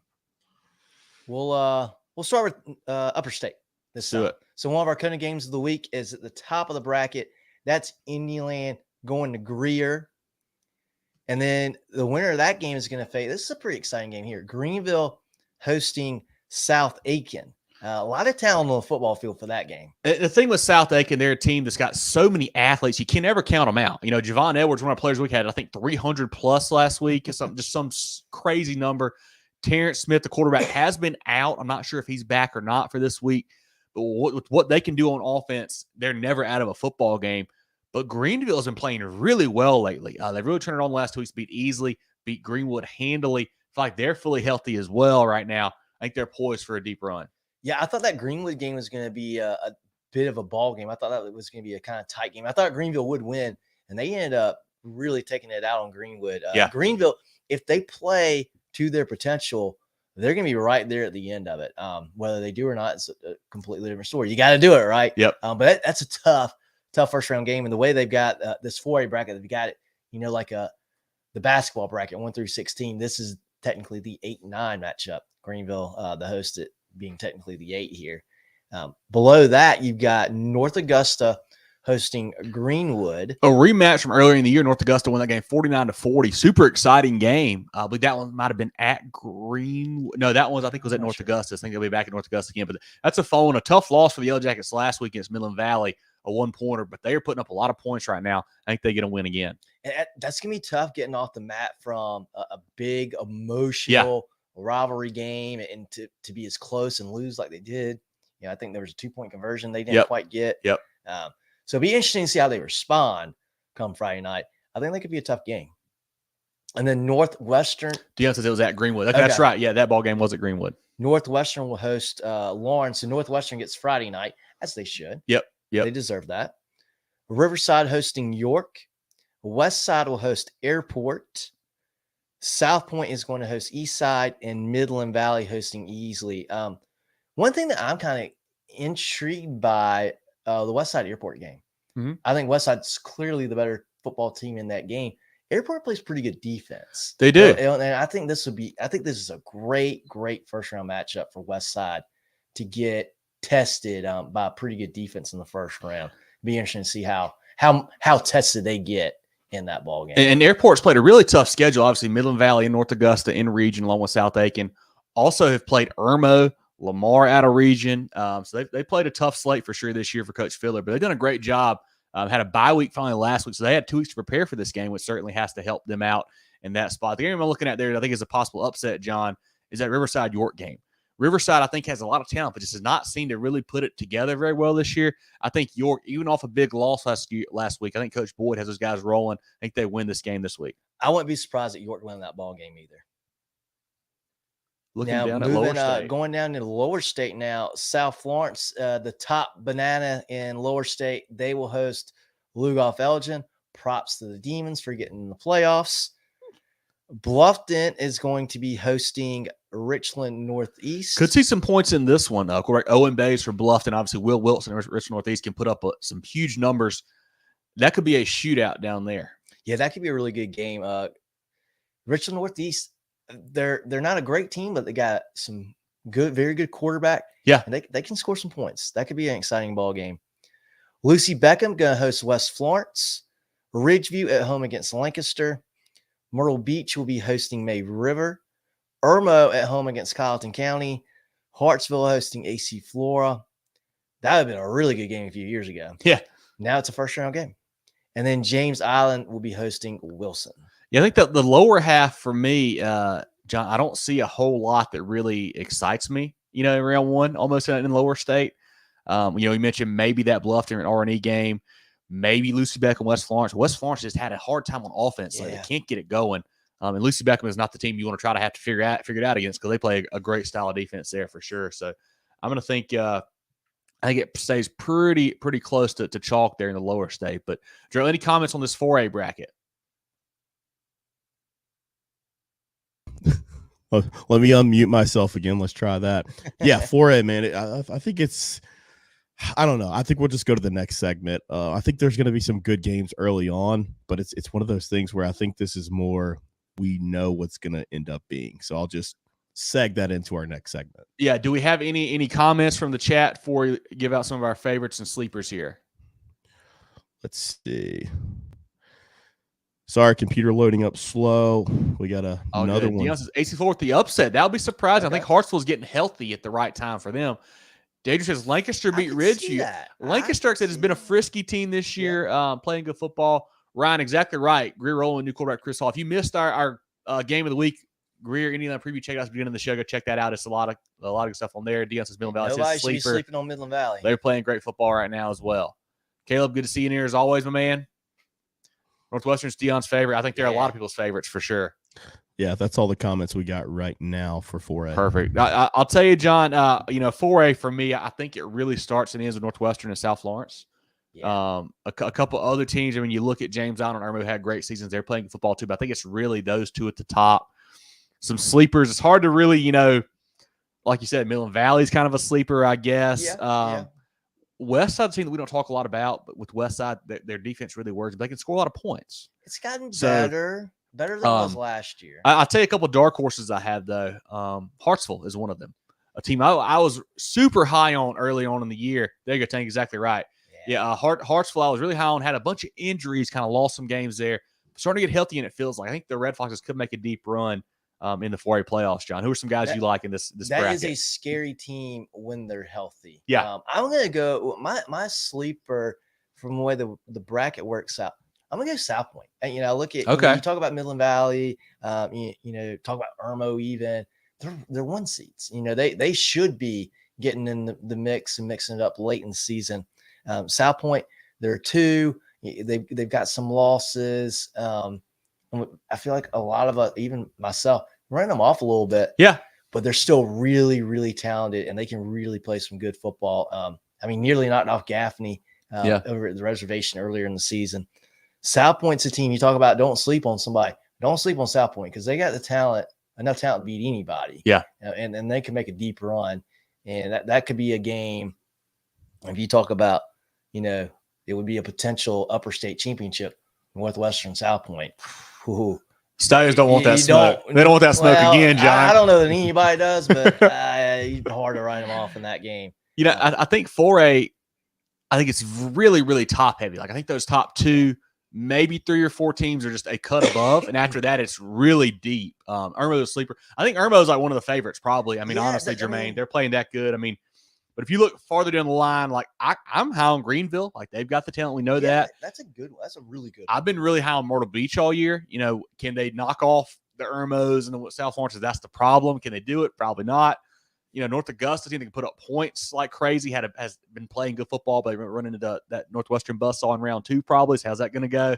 We'll start with Upper State this time. So one of our CONA games of the week is at the top of the bracket. That's Indian going to Greer. And then the winner of that game is going to face – this is a pretty exciting game here. Greenville hosting South Aiken. A lot of talent on the football field for that game. The thing with South Aiken, they're a team that's got so many athletes, you can never count them out. Javon Edwards, one of our players we had, I think 300 plus last week. It's some crazy number. Terrence Smith, the quarterback, has been out. I'm not sure if he's back or not for this week. But what they can do on offense, they're never out of a football game. But Greenville has been playing really well lately. They've really turned it on the last 2 weeks, beat Greenwood handily. I feel like they're fully healthy as well right now. I think they're poised for a deep run. Yeah, I thought that Greenwood game was going to be a bit of a ball game. I thought that was going to be a kind of tight game. I thought Greenville would win, and they ended up really taking it out on Greenwood. Greenville, if they play to their potential, they're going to be right there at the end of it. Whether they do or not, it's a completely different story. You got to do it, right? Yep. But that's a tough first-round game. And the way they've got this 4A bracket, they've got it, like the basketball bracket, 1 through 16. This is technically the 8 and 9 matchup. Greenville, the host, it being technically the 8 here. Below that, you've got North Augusta hosting Greenwood. A rematch from earlier in the year. North Augusta won that game 49-40. Super exciting game. I believe that one might have been at Greenwood. No, that one I think was at North Augusta. I think they'll be back at North Augusta again. But that's a tough loss for the Yellow Jackets last week against Midland Valley, a 1-pointer. But they are putting up a lot of points right now. I think they're going to win again. And that's going to be tough getting off the mat from a big emotional rivalry game and to be as close and lose like they did. I think there was a 2-point conversion they didn't quite get. Yep. So it'll be interesting to see how they respond come Friday night. I think that could be a tough game. And then Northwestern. Deion says it was at Greenwood. That's right. Yeah, that ball game was at Greenwood. Northwestern will host Lawrence, and Northwestern gets Friday night. as they should. Yep. They deserve that. Riverside hosting York. West Side will host Airport. South Point is going to host East Side, and Midland Valley hosting Easley. One thing that I'm kind of intrigued by the West Side Airport game. Mm-hmm. I think West Side's clearly the better football team in that game. Airport plays pretty good defense. They do. And I think this is a great first round matchup for West Side to get tested by a pretty good defense in the first round. Be interesting to see how tested they get in that ball game. And Airport's played a really tough schedule. Obviously, Midland Valley and North Augusta in region, along with South Aiken. Also have played Irmo, Lamar out of region. So they played a tough slate for sure this year for Coach Filler, but they've done a great job. Had a bye week finally last week, so they had 2 weeks to prepare for this game, which certainly has to help them out in that spot. The game I'm looking at there, I think is a possible upset, John, is that Riverside York game. Riverside, I think, has a lot of talent, but just does not seem to really put it together very well this year. I think York, even off a big loss last week, I think Coach Boyd has those guys rolling. I think they win this game this week. I wouldn't be surprised at York winning that ball game either. Looking now, down at Lower State. Going down to the Lower State now, South Florence, the top banana in Lower State, they will host Lugoff Elgin. Props to the Demons for getting in the playoffs. Bluffton is going to be hosting Richland Northeast. Could see some points in this one. Correct. Owen Bays for Bluffton. Obviously, Will Wilson and Richland Northeast can put up some huge numbers. That could be a shootout down there. Yeah, that could be a really good game. Richland Northeast, they're not a great team, but they got some very good quarterback. Yeah. And they can score some points. That could be an exciting ball game. Lucy Beckham going to host West Florence. Ridgeview at home against Lancaster. Myrtle Beach will be hosting May River. Irmo at home against Colleton County. Hartsville hosting AC Flora. That would have been a really good game a few years ago. Yeah. Now it's a first-round game. And then James Island will be hosting Wilson. Yeah, I think that the lower half for me, John, I don't see a whole lot that really excites me, in round one, almost in Lower State. You mentioned maybe that Bluffton and R&E game, maybe Lucy Beckham, West Florence. West Florence just had a hard time on offense. So they can't get it going. And Lucy Beckham is not the team you want to try to have to figure it out against because they play a great style of defense there for sure. So I'm going to think I think it stays pretty close to chalk there in the Lower State. But, Drew, any comments on this 4A bracket? Let me unmute myself again. Let's try that. Yeah, 4A, man. I think it's – I don't know. I think we'll just go to the next segment. I think there's going to be some good games early on, but it's one of those things where I think this is more we know what's going to end up being. So I'll just seg that into our next segment. Yeah, do we have any comments from the chat before we give out some of our favorites and sleepers here? Let's see. Sorry, computer loading up slow. We got another one. Deion says AC4 with the upset. That would be surprising. Okay. I think Hartsville's getting healthy at the right time for them. Danger says Lancaster beat Ridgeview. Lancaster said has been a frisky team this year, playing good football. Ryan, exactly right. Greer rolling new quarterback Chris Hall. If you missed our game of the week, Greer, any of that preview, check out at the beginning of the show. Go check that out. It's a lot of good stuff on there. Deion says Midland Valley. Nobody should be sleeping on Midland Valley. They're playing great football right now as well. Caleb, good to see you in here as always, my man. Northwestern's Deion's favorite. I think they're a lot of people's favorites for sure. Yeah, that's all the comments we got right now for 4A. Perfect. I'll tell you, John, 4A for me, I think it really starts and ends with Northwestern and South Florence. Yeah. A couple other teams, I mean, you look at James Island and Irmo had great seasons. They're playing football too, but I think it's really those two at the top. Some sleepers. It's hard to really, like you said, Midland Valley's kind of a sleeper, I guess. Yeah. West Side team that we don't talk a lot about, but with West Side, their defense really works. But they can score a lot of points. It's gotten better than it was last year. I'll tell you a couple of dark horses I have, though. Hartsville is one of them. A team I was super high on early on in the year. There you go, Tank, exactly right. Yeah, Hartsville I was really high on, had a bunch of injuries, kind of lost some games there. Starting to get healthy, and it feels like I think the Red Foxes could make a deep run in the 4A playoffs, John. Who are some guys you like in this bracket? That is a scary team when they're healthy. Yeah. I'm going to go my sleeper from the way the bracket works out. I'm going to go South Point. And, look at you talk about Midland Valley, talk about Irmo even. They're one seeds. They should be getting in the mix and mixing it up late in the season. South Point, they're 2. They've got some losses. I feel like a lot of us, even myself, running them off a little bit. Yeah. But they're still really, really talented, and they can really play some good football. I mean, nearly knocked off Gaffney over at the reservation earlier in the season. South Point's a team you talk about. Don't sleep on somebody. Don't sleep on South Point because they got the talent, enough talent to beat anybody. Yeah. And they can make a deep run. And that could be a game. If you talk about, it would be a potential upper state championship, Northwestern South Point. Ooh. Stallions don't want that smoke. They don't want that smoke again, John. I don't know that anybody does, but it's hard to write them off in that game. I think 4A, I think it's really, really top heavy. Like I think those top 2, maybe 3 or 4 teams are just a cut above, and after that, it's really deep. Irmo's a sleeper. I think Irmo's like one of the favorites, probably. I mean, honestly, Jermaine, they're playing that good. I mean, but if you look farther down the line, like I'm high on Greenville. Like they've got the talent. We know that. That's a good one. That's a really good one. I've been really high on Myrtle Beach all year. Can they knock off the Irmos and the South Lawrence? That's the problem. Can they do it? Probably not. North Augusta team that can put up points like crazy has been playing good football, but they run into that Northwestern buzzsaw in round 2 probably. So how's that going to go?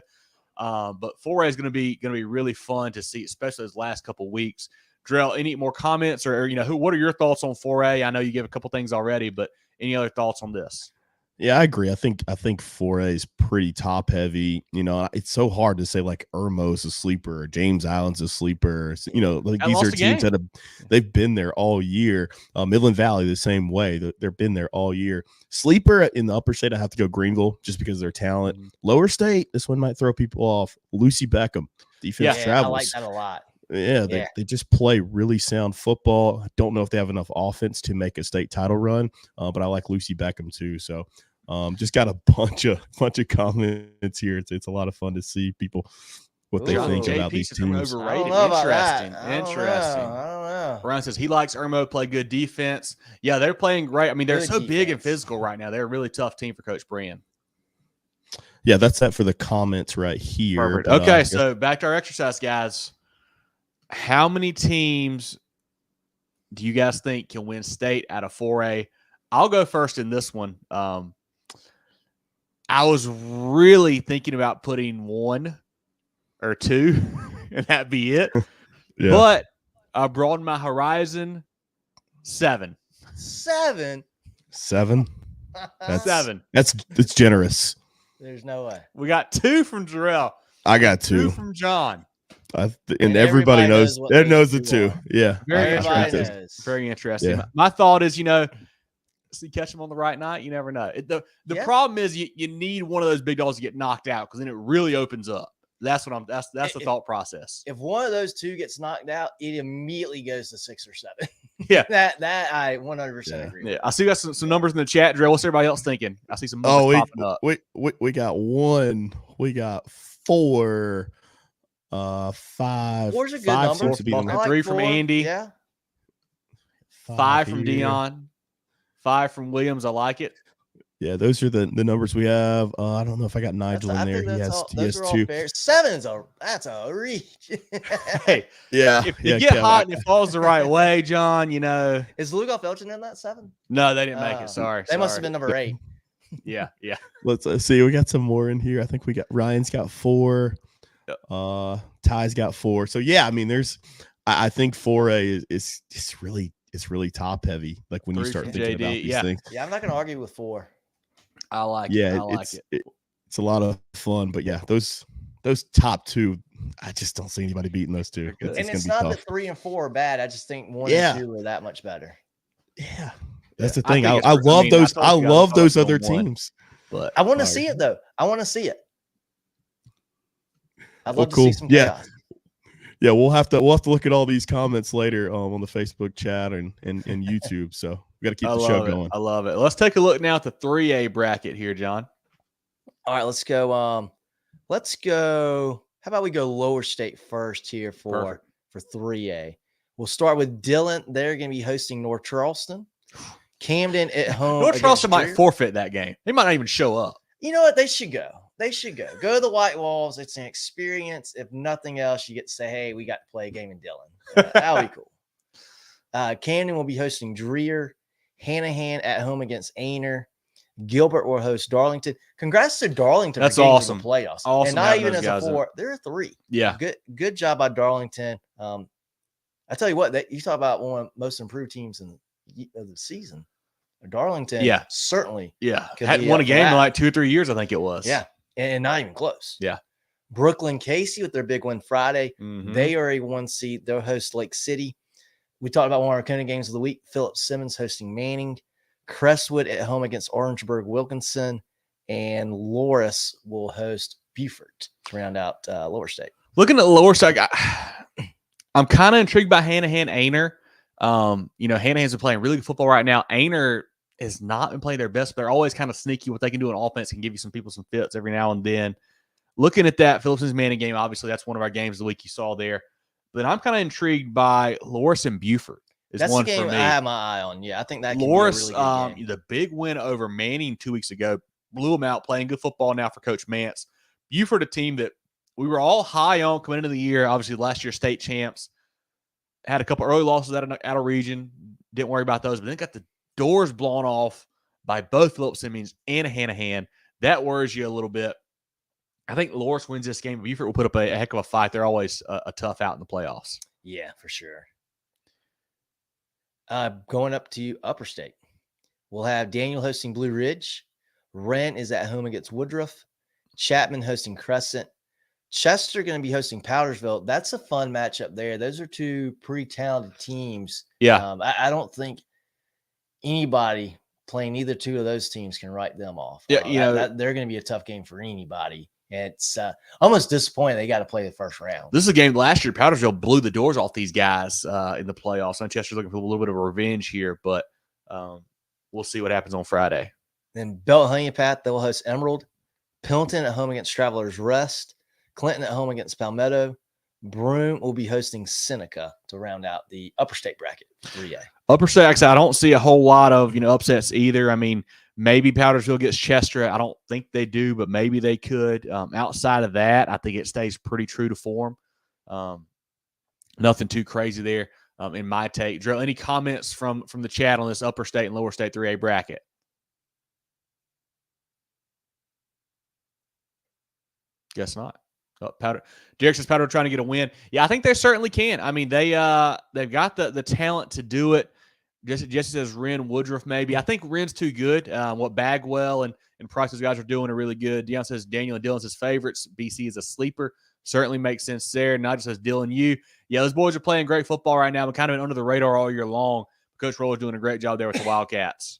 But 4A is going to be really fun to see, especially those last couple weeks. Drell, any more comments or what are your thoughts on 4A? I know you gave a couple things already, but any other thoughts on this? Yeah, I agree. I think 4A is pretty top heavy. It's so hard to say like Irmo's a sleeper or James Island's a sleeper. Like these are teams that they've been there all year. Midland Valley the same way. They've been there all year. Sleeper in the upper state, I have to go Greenville just because of their talent. Mm-hmm. Lower state, this one might throw people off. Lucy Beckham, defense travels. I like that a lot. Yeah, they just play really sound football. I don't know if they have enough offense to make a state title run, but I like Lucy Beckham too. So just got a bunch of comments here. It's a lot of fun to see people what they think about these teams. Overrated. Interesting. I don't know. Brian says he likes Irmo, play good defense. Yeah, they're playing great. I mean, they're so big and physical right now. They're a really tough team for Coach Brand. Yeah, that's that for the comments right here. But, okay, so back to our exercise, guys. How many teams do you guys think can win state out of 4A? I'll go first in this one. I was really thinking about putting 1 or 2, and that'd be it. Yeah. But I broadened my horizon. 7. 7? 7? That's 7. That's generous. There's no way. We got 2 from Jarrell. I got 2 from John. And everybody knows the 2. Yeah. Very interesting. Yeah. My thought is, see, catch them on the right night. You never know. The problem is you need one of those big dogs to get knocked out because then it really opens up. That's what that's the thought process. If one of those 2 gets knocked out, it immediately goes to 6 or 7. Yeah. that I 100% agree with. I see we got some numbers in the chat, Dre. What's everybody else thinking? I see some numbers popping up. We got 1. We got 4. 5. 4's a good 5 number. seems to be the like 3 from Andy. Yeah. 5 from Dion. 5 from Williams. I like it. Yeah, those are the numbers we have. I don't know if I got Nigel in there. He has 2. 7's that's a reach. Hey, yeah. If you get hot and it falls the right way, John, Is Lugo Felton in that 7? No, they didn't make it. Sorry. They must have been number 8. Yeah. Let's see. We got some more in here. I think we got Ryan's got 4. Ty's got 4. So yeah, I mean, I think 4A is really top heavy. Like when you start thinking about these things. Yeah, I'm not gonna argue with 4. I like it. It's a lot of fun, but yeah, those top 2, I just don't see anybody beating those 2. It's not that 3 and 4 are bad. I just think 1 and 2 are that much better. Yeah, that's the thing. I love those. I love those other teams. But I want to see it though. I want to see it. I'd love to see some chaos. Yeah, we'll have to look at all these comments later on the Facebook chat and YouTube. So we got to keep the show going. I love it. Let's take a look now at the 3A bracket here, John. All right, let's go. How about we go lower state first here for 3A? We'll start with Dillon. They're going to be hosting North Charleston. Camden at home. North Charleston might forfeit that game. They might not even show up. You know what? They should go. Go to the White Walls. It's an experience. If nothing else, you get to say, hey, we got to play a game in Dillon. That'll be cool. Camden will be hosting Greer. Hanahan at home against Ainer. Gilbert will host Darlington. Congrats to Darlington. That's for awesome. The playoffs. Awesome. And not even as a 4. They're a 3. Yeah. Good job by Darlington. I tell you what, you talk about one of the most improved teams of the season. Darlington, Yeah. certainly. Yeah. Could Hadn't be won a up for game in that. like 2 or 3 years, I think it was. Yeah, and not even close. Yeah. Brooklyn Casey with their big win Friday. Mhm. They are a 1 seed. They'll host Lake City. We talked about one of our CONA games of the week. Philip Simmons hosting Manning. Crestwood at home against Orangeburg Wilkinson. And Loris will host Beaufort to round out Lower State. Looking at Lower State, I'm kind of intrigued by Hanahan Ainer. Hanahan's been playing really good football right now. Ainer has not been playing their best, but they're always kind of sneaky. What they can do in offense can give you some people some fits every now and then. Looking at that Phillipson's Manning game, obviously that's one of our games of the week you saw there. But I'm kind of intrigued by Loris and Beaufort. That's one the game for me. I have my eye on. Yeah, I think that Loris, can be a really good game. the big win over Manning 2 weeks ago, blew them out, playing good football now for Coach Mance. Beaufort, a team that we were all high on coming into the year. Obviously, last year state champs. Had a couple early losses out of region. Didn't worry about those, but then got the doors blown off by both Philip Simmons and Hanahan. That worries you a little bit. I think Loris wins this game. Beaufort will put up a heck of a fight. They're always a tough out in the playoffs. Yeah, for sure. Going up to Upper State, we'll have Daniel hosting Blue Ridge. Wren is at home against Woodruff. Chapman hosting Crescent. Chester going to be hosting Powdersville. That's a fun matchup there. Those are two pretty talented teams. Yeah. I don't think anybody playing either two of those teams can write them off. Yeah, they're going to be a tough game for anybody. It's almost disappointing they got to play the first round. This is a game last year. Powdersville blew the doors off these guys in the playoffs. And Chester's looking for a little bit of a revenge here, but we'll see what happens on Friday. Then Belt Honeypath, they'll host Emerald. Pendleton at home against Travelers Rest. Clinton at home against Palmetto. Broome will be hosting Seneca to round out the Upper State bracket, 3A. Upper State, I don't see a whole lot of upsets either. I mean, maybe Powdersville gets Chester. I don't think they do, but maybe they could. Outside of that, I think it stays pretty true to form. Nothing too crazy there in my take. Drill, any comments from the chat on this Upper State and Lower State 3A bracket? Guess not. Derek says Powder trying to get a win. Yeah, I think they certainly can. I mean, they've got the talent to do it. Jesse says Wren, Woodruff maybe. I think Wren's too good. What Bagwell and Price, those guys are doing are really good. Deion says Daniel and Dylan's his favorites. BC is a sleeper. Certainly makes sense there. Nigel says Dylan, you. Yeah, those boys are playing great football right now, but kind of been under the radar all year long. Coach Roller's doing a great job there with the Wildcats.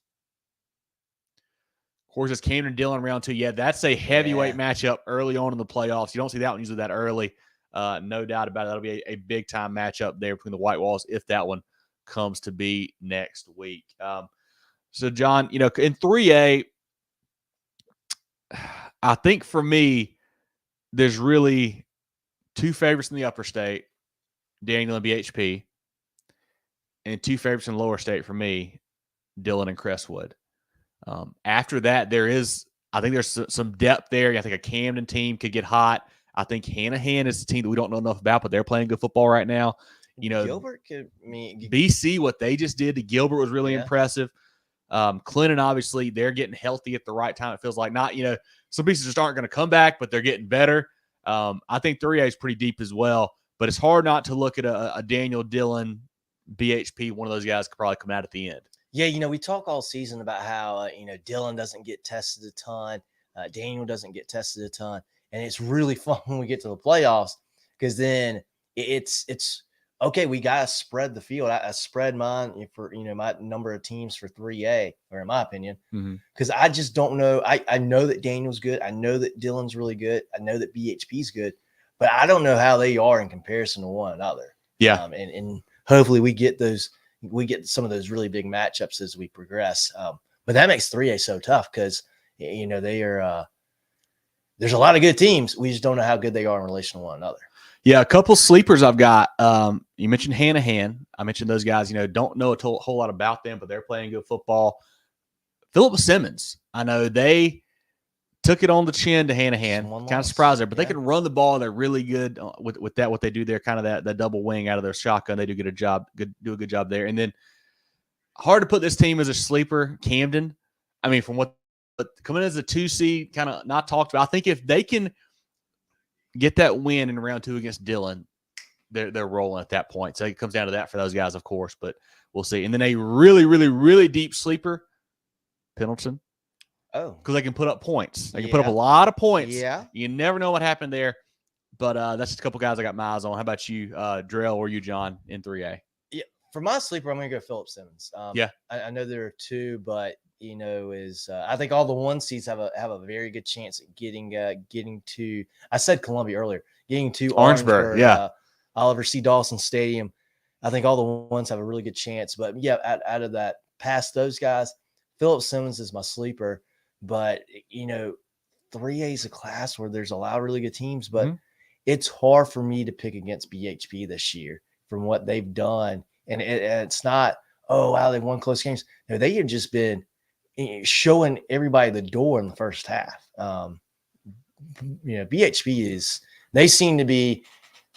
Of course, it's Camden Dillon round 2. Yeah, that's a heavyweight matchup early on in the playoffs. You don't see that one usually that early. No doubt about it. That'll be a big-time matchup there between the White Walls if that one comes to be next week. So, John, in 3A, I think for me, there's really two favorites in the Upper State, Daniel and BHP, and two favorites in Lower State for me, Dillon and Crestwood. After that, I think there's some depth there. I think a Camden team could get hot. I think Hanahan is a team that we don't know enough about, but they're playing good football right now. Gilbert BC, what they just did to Gilbert was really impressive. Clinton, obviously, they're getting healthy at the right time. It feels like some pieces just aren't going to come back, but they're getting better. I think 3A is pretty deep as well, but it's hard not to look at a Daniel Dillon, BHP. One of those guys could probably come out at the end. Yeah, we talk all season about how, Dillon doesn't get tested a ton. Daniel doesn't get tested a ton. And it's really fun when we get to the playoffs because then it's okay, we got to spread the field. I spread mine for, my number of teams for 3A, or in my opinion, because I just don't know. I know that Daniel's good. I know that Dillon's really good. I know that BHP's good, but I don't know how they are in comparison to one another. Yeah. And hopefully we get some of those really big matchups as we progress. But that makes 3A so tough because, they are there's a lot of good teams. We just don't know how good they are in relation to one another. Yeah, a couple sleepers I've got. You mentioned Hanahan. I mentioned those guys, don't know a whole lot about them, but they're playing good football. Philip Simmons, I know they took it on the chin to Hanahan. Kind of surprised there, but they can run the ball. They're really good with that. What they do there, kind of that double wing out of their shotgun. They do do a good job there. And then hard to put this team as a sleeper. Camden, I mean, but coming as a 2 seed, kind of not talked about. I think if they can get that win in round 2 against Dillon, they're rolling at that point. So it comes down to that for those guys, of course, but we'll see. And then a really, really, really deep sleeper, Pendleton, Oh, because they can put up points. They can put up a Yeah. lot of points. yeah. You never know what happened there. But that's just a couple guys I got my eyes on. How about you, Drell, or you, John, in 3A? Yeah, for my sleeper, I'm going to go Philip Simmons. Yeah. I know there are two, but I think all the 1 seeds have a very good chance at getting to. I said Columbia earlier, getting to Orangeburg, yeah. Oliver C. Dawson Stadium. I think all the ones have a really good chance. But yeah, out of that, past those guys, Philip Simmons is my sleeper. But 3A is a class where there's a lot of really good teams, but it's hard for me to pick against BHP this year from what they've done. And it's not, oh, wow, they won close games. No, they have just been showing everybody the door in the first half. BHP they seem to be,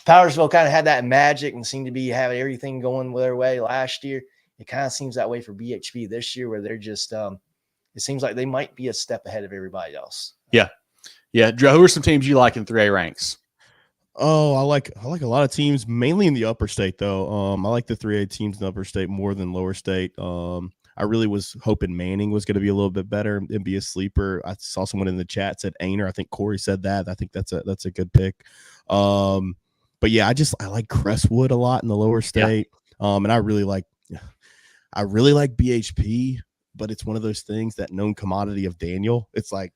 Powersville kind of had that magic and seemed to be having everything going their way last year. It kind of seems that way for BHP this year, where they're just, it seems like they might be a step ahead of everybody else. Yeah. Yeah. Drew, who are some teams you like in 3A ranks? Oh, I like a lot of teams, mainly in the upper state though. I like the 3A teams in the upper state more than lower state. I really was hoping Manning was going to be a little bit better and be a sleeper. I saw someone in the chat said Ainer. I think Corey said that. I think that's a good pick. But yeah, I like Crestwood a lot in the lower state. Yeah. And I really like BHP, but it's one of those things, that known commodity of Daniel. It's like,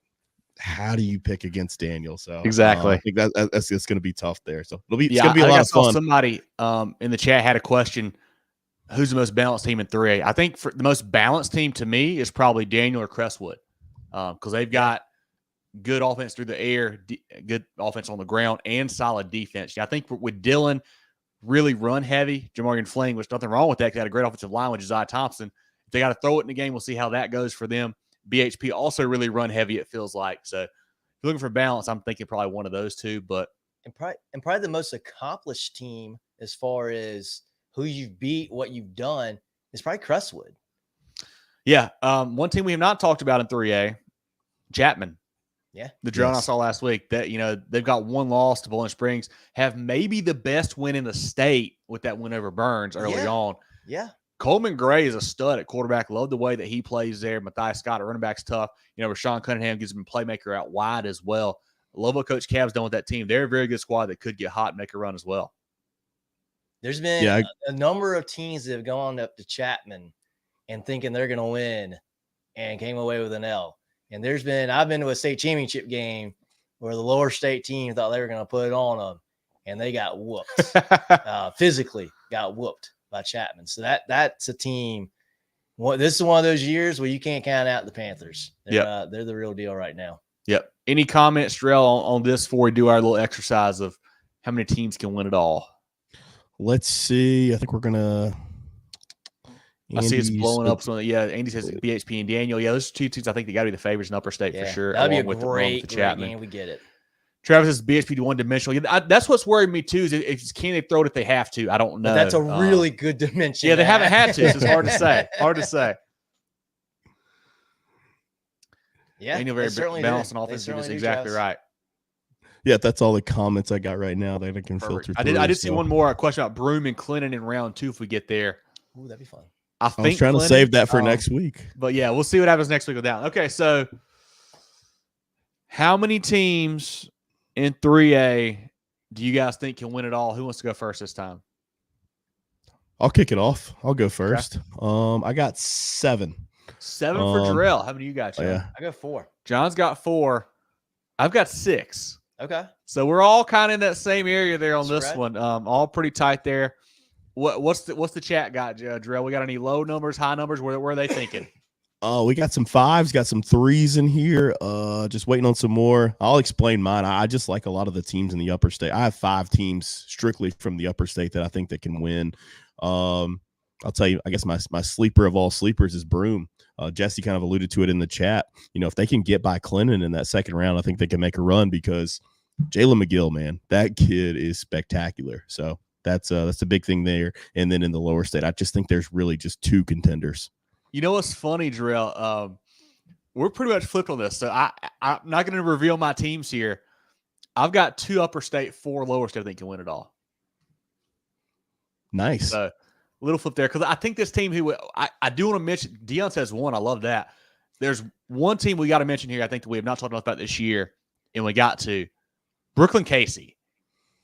how do you pick against Daniel? So exactly, I think that's going to be tough there. So it's going to be a lot of fun. Somebody in the chat had a question: who's the most balanced team in 3A? I think for the most balanced team to me is probably Daniel or Crestwood, because they've got good offense through the air, good offense on the ground, and solid defense. I think with Dillon, really run heavy. Jamorgan Fling, which nothing wrong with that, because they had a great offensive line with Josiah Thompson. If they got to throw it in the game, we'll see how that goes for them. BHP also really run heavy, it feels like. So if you're looking for balance, I'm thinking probably one of those two. But probably the most accomplished team as far as who you've beat, what you've done, is probably Crestwood. Yeah. One team we have not talked about in 3A, Chapman. Yeah. The drone I saw last week, that they've got one loss to Bowling Springs, have maybe the best win in the state with that win over Burns early on. Yeah. Coleman Gray is a stud at quarterback. Love the way that he plays there. Matthias Scott at running back's tough. Rashawn Cunningham gives him a playmaker out wide as well. Love what Coach Cav's done with that team. They're a very good squad that could get hot and make a run as well. There's been a number of teams that have gone up to Chapman and thinking they're going to win and came away with an L. And I've been to a state championship game where the lower state team thought they were going to put it on them, and they got whooped. Physically got whooped by Chapman. So that's a team. This is one of those years where you can't count out the Panthers. They're the real deal right now. Yep. Any comments, Drell, on this before we do our little exercise of how many teams can win it all? Let's see. I think we're gonna. I see it's blowing up. Andy says BHP and Daniel. Yeah, those two teams I think they got to be the favorites in upper state for sure. That'd be a great game. We get it. Travis says BHP one dimensional. Yeah, that's what's worried me too. Is can they throw it if they have to? I don't know. But that's a really good dimension. Yeah, they haven't had to. So it's hard to say. Hard to say. Yeah, Daniel very balanced and offensive. Is exactly right. Yeah, that's all the comments I got right now that I can filter through. I did see one more question about Broome and Clinton in round 2 if we get there. Ooh, that'd be fun. I was trying to save that for next week. But yeah, we'll see what happens next week with that. Okay, so how many teams in 3A do you guys think can win it all? Who wants to go first this time? I'll kick it off. I'll go first. Okay. I got 7. 7 for Jarrell. How many you got, John? Yeah. I got 4. John's got 4. I've got 6. Okay. So we're all kind of in that same area there on That's this right. one. All pretty tight there. What's the chat got, Jarrell? We got any low numbers, high numbers? Where are they thinking? We got some 5s, got some 3s in here. Just waiting on some more. I'll explain mine. I just like a lot of the teams in the upper state. I have 5 teams strictly from the upper state that I think that can win. I'll tell you, I guess my sleeper of all sleepers is Broome. Jesse kind of alluded to it in the chat. If they can get by Clarendon in that second round, I think they can make a run because Jalen McGill, man, that kid is spectacular. So that's a big thing there. And then in the lower state, I just think there's really just 2 contenders. You know what's funny, Jarrell? We're pretty much flipped on this. So I'm not going to reveal my teams here. I've got 2 upper state, 4 lower state I think can win it all. Nice. So, little flip there because I think this team I do want to mention Deion says 1. I love that. there's one team we got to mention here. I think that we have not talked enough about this year, and we got to Brooklyn Casey.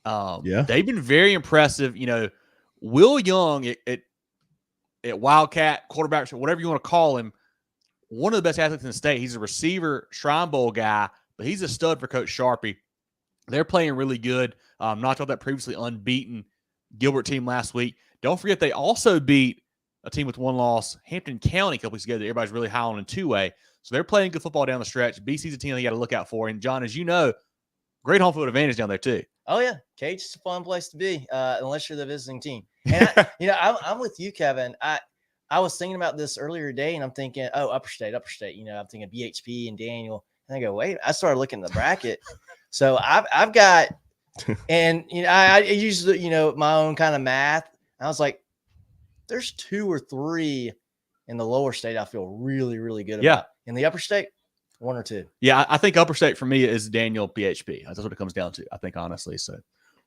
They've been very impressive. Will Young at Wildcat quarterback, whatever you want to call him, one of the best athletes in the state. He's a receiver, Shrine Bowl guy, but he's a stud for Coach Sharpie. They're playing really good. Knocked out that previously unbeaten Gilbert team last week. Don't forget they also beat a team with one loss, Hampton County, a couple weeks ago that everybody's really high on in 2A. So they're playing good football down the stretch. BC's a team you got to look out for. And, John, as you know, great home field advantage down there too. Oh, yeah. Cage is a fun place to be unless you're the visiting team. And, I'm with you, Kevin. I was thinking about this earlier today, and I'm thinking, Upper State. I'm thinking BHP and Daniel. And I go, wait. I started looking at the bracket. So I've got – and, I use, my own kind of math. I was like, there's 2 or 3 in the lower state I feel really, really good about. In the upper state, 1 or 2. Yeah, I think upper state for me is Daniel PHP. That's what it comes down to, I think, honestly. So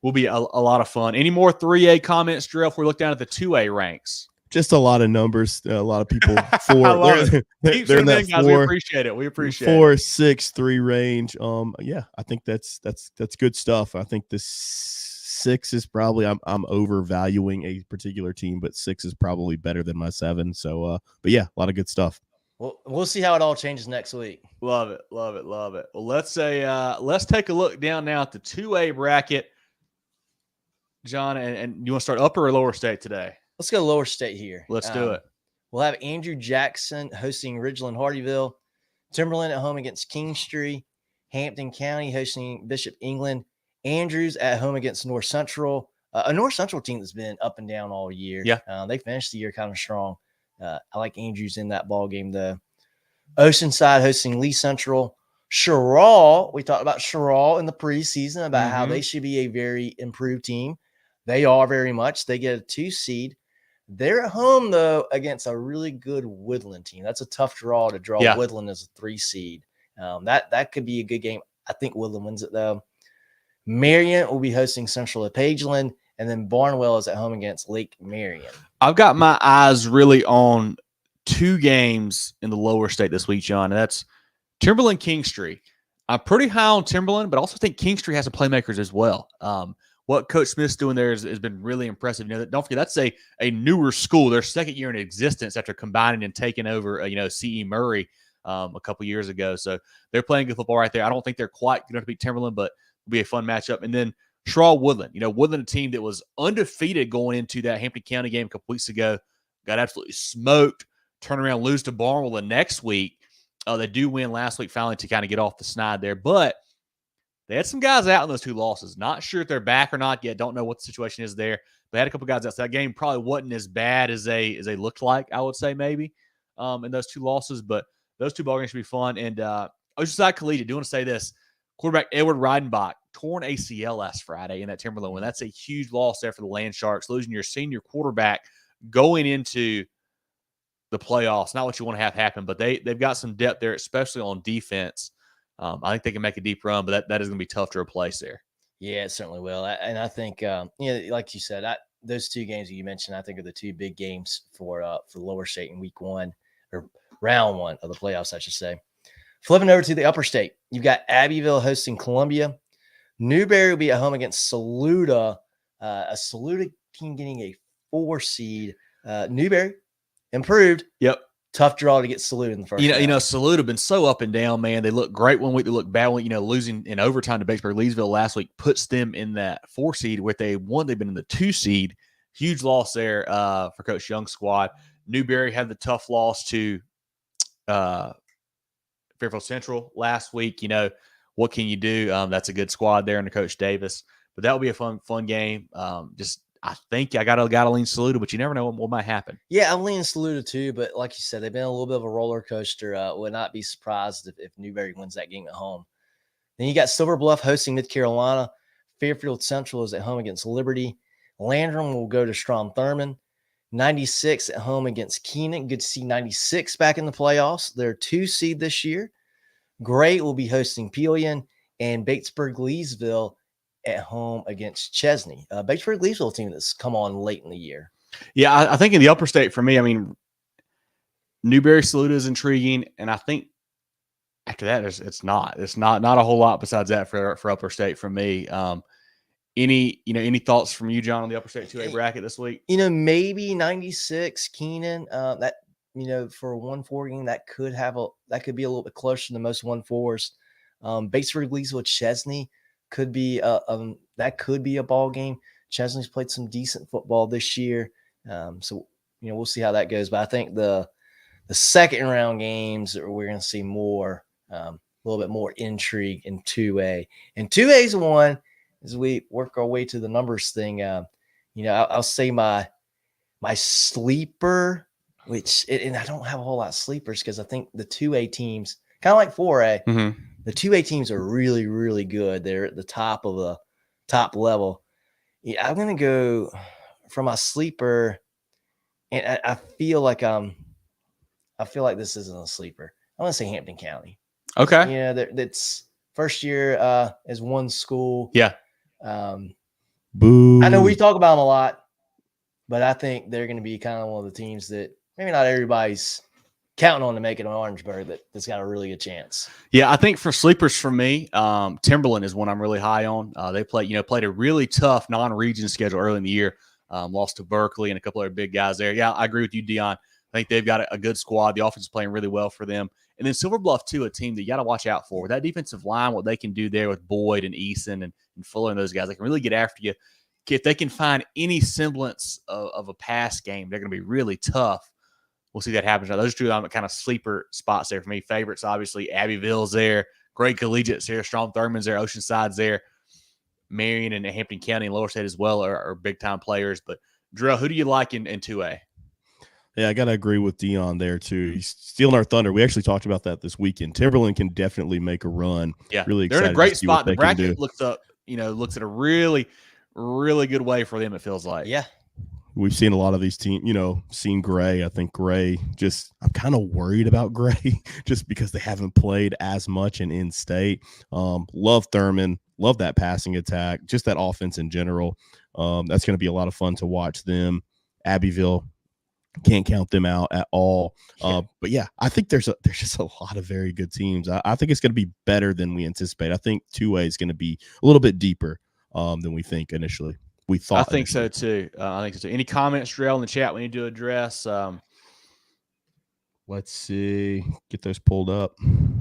will be a lot of fun. Any more 3A comments, Drill, if we look down at the 2A ranks? Just a lot of numbers. A lot of people. 4. They're in that guys. 4. We appreciate it. We appreciate 4, it. 6, 3 range. Yeah, I think that's good stuff. I think this 6 is probably I'm overvaluing a particular team, but 6 is probably better than my 7. So, but yeah, a lot of good stuff. Well, we'll see how it all changes next week. Love it. Well, let's take a look down now at the 2A bracket, John. And you want to start upper or lower state today? Let's go lower state here. Let's do it. We'll have Andrew Jackson hosting Ridgeland Hardyville, Timberland at home against Kingstree, Hampton County hosting Bishop England, Andrews at home against North Central, a North Central team that's been up and down all year. Yeah. They finished the year kind of strong. I like Andrews in that ball game, though. Oceanside hosting Lee Central. Sherrall, we talked about Sherrall in the preseason about how they should be a very improved team. They are very much. They get a 2 seed. They're at home, though, against a really good Woodland team. That's a tough draw to draw Woodland as a 3 seed. That could be a good game. I think Woodland wins it, though. Marion will be hosting Central at Pageland, and then Barnwell is at home against Lake Marion. I've got my eyes really on 2 games in the lower state this week, John. And that's Timberland Kingstree. I'm pretty high on Timberland, but I also think Kingstree has some playmakers as well. What Coach Smith's doing there has been really impressive. Don't forget, that's a newer school. Their second year in existence after combining and taking over, C.E. Murray a couple years ago. So they're playing good football right there. I don't think they're quite going to beat Timberland, but it'll be a fun matchup. And then Sherrall Woodland. Woodland, a team that was undefeated going into that Hampton County game a couple weeks ago, got absolutely smoked, turn around, lose to Barnwell the next week. They do win last week finally to kind of get off the snide there, but they had some guys out in those 2 losses. Not sure if they're back or not yet. Don't know what the situation is there. They had a couple guys out. So that game probably wasn't as bad as they looked like, I would say, maybe, in those 2 losses. But those 2 ball games should be fun. And Oceanside Collegiate, do want to say this. Quarterback Edward Reidenbach, torn ACL last Friday in that Timberland win. That's a huge loss there for the Land Sharks, losing your senior quarterback going into the playoffs. Not what you want to have happen, but they've got some depth there, especially on defense. I think they can make a deep run, but that is going to be tough to replace there. Yeah, it certainly will. And I think, like you said, those 2 games that you mentioned, I think are the 2 big games for lower state in week 1 or round 1 of the playoffs, I should say. Flipping over to the upper state, you've got Abbeville hosting Columbia. Newberry will be at home against Saluda, a Saluda team getting a 4 seed. Newberry improved. Yep. Tough draw to get Saluda in the first round. Saluda have been so up and down, man. They look great one week, they look bad one week. Losing in overtime to Batesburg-Leesville last week puts them in that 4 seed where they've been in the 2 seed. Huge loss there for Coach Young's squad. Newberry had the tough loss to Fairfield Central last week. What can you do? That's a good squad there under Coach Davis. But that will be a fun game. I think I got to lean Saluda, but you never know what might happen. Yeah, I'm leaning Saluda too, but like you said, they've been a little bit of a roller coaster. Would not be surprised if Newberry wins that game at home. Then you got Silver Bluff hosting Mid Carolina. Fairfield Central is at home against Liberty. Landrum will go to Strom Thurmond. 96 at home against Keenan. Good to see 96 back in the playoffs. They're 2 seed this year. Gray will be hosting Pelion, and Batesburg-Leesville at home against Chesney. Batesburg-Leesville team that's come on late in the year. Yeah, I think in the upper state for me, Newberry Saluda is intriguing, and I think after that, it's not a whole lot besides that for Upper State from me. Any thoughts from you, John, on the Upper State 2A bracket this week? Maybe 96 Keenan. That for a 1-4 game that could be a little bit closer than most 1-4s. Batesburg Leesville Chesney could be that could be a ball game. Chesney's played some decent football this year, so we'll see how that goes. But I think the second round games we're going to see more, a little bit more intrigue in 2A. And 2A is one as we work our way to the numbers thing. I'll say my sleeper, and I don't have a whole lot of sleepers because I think the 2A teams, kind of like 4A, the 2A teams are really, really good. They're at the top of the top level. Yeah, I'm going to go for my sleeper, and I feel like this isn't a sleeper. I want to say Hampton County. Okay. That's first year as one school. Yeah. Boo. I know we talk about them a lot, but I think they're going to be kind of one of the teams that maybe not everybody's counting on to make it on Orangeburg that's got a really good chance. Yeah, I think for sleepers for me, Timberland is one I'm really high on. They played a really tough non-region schedule early in the year. Lost to Berkeley and a couple other big guys there. Yeah, I agree with you, Dion. I think they've got a good squad. The offense is playing really well for them. And then Silver Bluff, too, a team that you got to watch out for. That defensive line, what they can do there with Boyd and Eason and Fuller and those guys, they can really get after you. If they can find any semblance of a pass game, they're going to be really tough. We'll see that happen. Now, those two are kind of sleeper spots there for me. Favorites, obviously, Abbeville's there. Great Collegiate's there. Strom Thurman's there. Oceanside's there. Marion and Hampton County and Lower State as well are big-time players. But, Drill, who do you like in 2A? Yeah, I got to agree with Dion there, too. He's stealing our thunder. We actually talked about that this weekend. Timberland can definitely make a run. Yeah, really they're in a excited great to see spot. what The they can bracket do. looks at a really, really good way for them, it feels like. Yeah. We've seen a lot of these teams, seen Gray. I think Gray I'm kind of worried about Gray just because they haven't played as much in in-state. Love Thurman. Love that passing attack. Just that offense in general. That's going to be a lot of fun to watch them. Abbeville, can't count them out at all. But yeah, I think there's just a lot of very good teams. I think it's going to be better than we anticipate. I think 2A is going to be a little bit deeper than we think initially. I think so too. Any comments, Drell, in the chat we need to address? Let's see. Get those pulled up.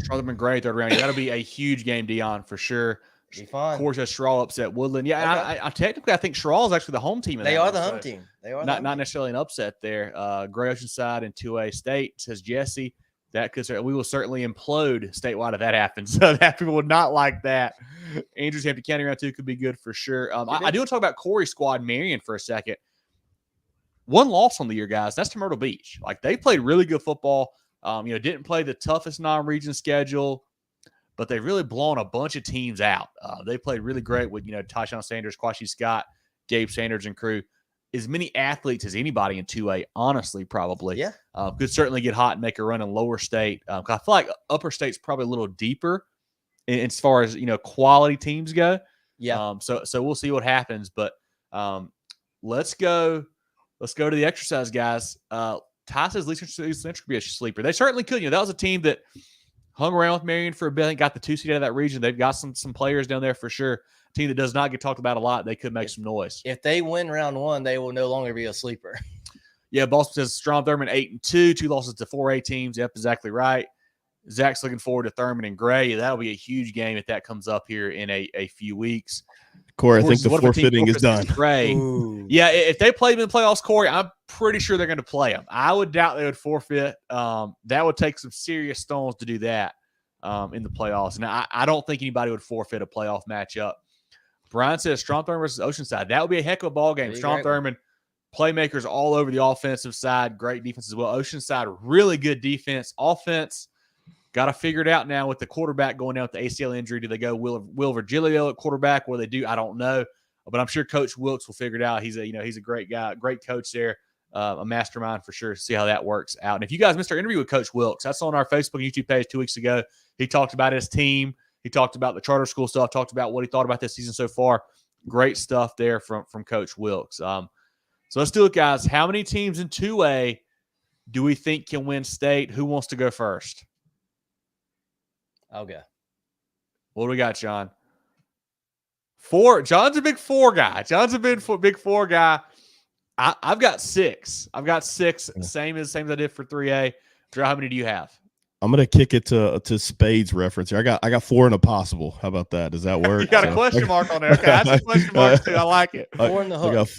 Charlotte McGray, third round. That'll be a huge game, Dion, for sure. Be fun. Of course, Sherrall upset Woodland. Yeah, okay. I technically I think Sherrall is actually the home team. They are the home team. They are not necessarily an upset there. Gray Oceanside and 2A State, says Jesse. We will certainly implode statewide if that happens. So that people would not like that. Andrews Hampton County round 2 could be good for sure. I do want to talk about Corey's squad, Marion, for a second. One loss on the year, guys. That's to Myrtle Beach. Like, they played really good football. Didn't play the toughest non-region schedule, but they've really blown a bunch of teams out. They played really great with, Tyshawn Sanders, Quashie Scott, Gabe Sanders, and crew. As many athletes as anybody in 2A, honestly, probably. Yeah. Could certainly get hot and make a run in Lower State. I feel like Upper State's probably a little deeper as far as, quality teams go. Yeah. So we'll see what happens. But let's go to the exercise, guys. Ty says Lee Central could be a sleeper. They certainly could. That was a team that hung around with Marion for a bit and got the 2 seed out of that region. They've got some players down there for sure. Team that does not get talked about a lot, they could make some noise. If they win round 1, they will no longer be a sleeper. Yeah, Boston says Strom Thurman 8-2, 2 losses to 4A teams. Yep, exactly right. Zach's looking forward to Thurman and Gray. That'll be a huge game if that comes up here in a few weeks. Corey, I think the forfeiting is done. Gray. Yeah, if they play them in the playoffs, Corey, I'm pretty sure they're going to play them. I would doubt they would forfeit. That would take some serious stones to do that in the playoffs. And I don't think anybody would forfeit a playoff matchup. Brian says Strom Thurman versus Oceanside. That would be a heck of a ball game. Strom Thurman, playmakers all over the offensive side. Great defense as well. Oceanside, really good defense. Offense, got to figure it out now with the quarterback going down with the ACL injury. Do they go Will Virgilio at quarterback? What do they do? I don't know. But I'm sure Coach Wilkes will figure it out. He's a great guy, great coach there, a mastermind for sure. See how that works out. And if you guys missed our interview with Coach Wilkes, that's on our Facebook and YouTube page 2 weeks ago. He talked about his team. He talked about the charter school stuff, talked about what he thought about this season so far. Great stuff there from Coach Wilkes. So let's do it, guys. How many teams in 2A do we think can win state? Who wants to go first? I'll go. What do we got, John? 4. John's a big 4 guy. Big 4 guy. I've got 6. Same as I did for 3A. Drew, how many do you have? I'm gonna kick it to Spades reference here. I got 4 and a possible. How about that? Does that work? You got a question mark on there. Okay, that's a question mark too. I like it. 4 in the hook.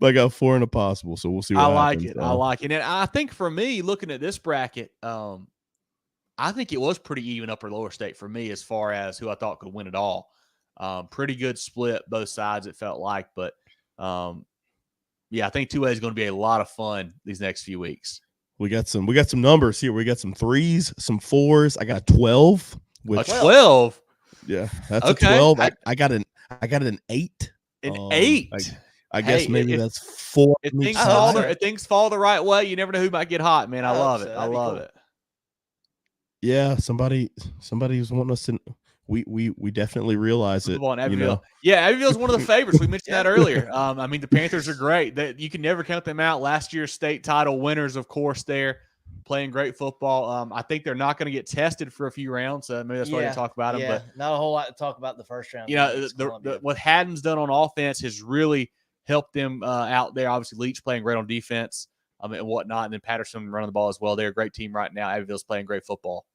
I got 4 and a possible. So we'll see what happens. I like it. And I think for me, looking at this bracket, I think it was pretty even upper lower state for me as far as who I thought could win it all. Pretty good split both sides. It felt like, but yeah, I think 2A is going to be a lot of fun these next few weeks. We got some numbers here. We got some 3s, some 4s. I got 12. A 12. Yeah, that's okay. A 12. I got an 8. An 8. I guess maybe that's 4. If things fall the right way, you never know who might get hot, man. I love it. I love it. Yeah, somebody was wanting us to. We definitely realize it. Yeah, Abbeville's one of the favorites. We mentioned that earlier. I mean, the Panthers are great. You can never count them out. Last year's state title winners, of course, they're playing great football. I think they're not going to get tested for a few rounds. So maybe that's why we talk about them. Yeah, but not a whole lot to talk about the first round. You know, what Haddon's done on offense has really helped them out there. Obviously, Leach playing great on defense and whatnot, and then Patterson running the ball as well. They're a great team right now. Abbeville's playing great football.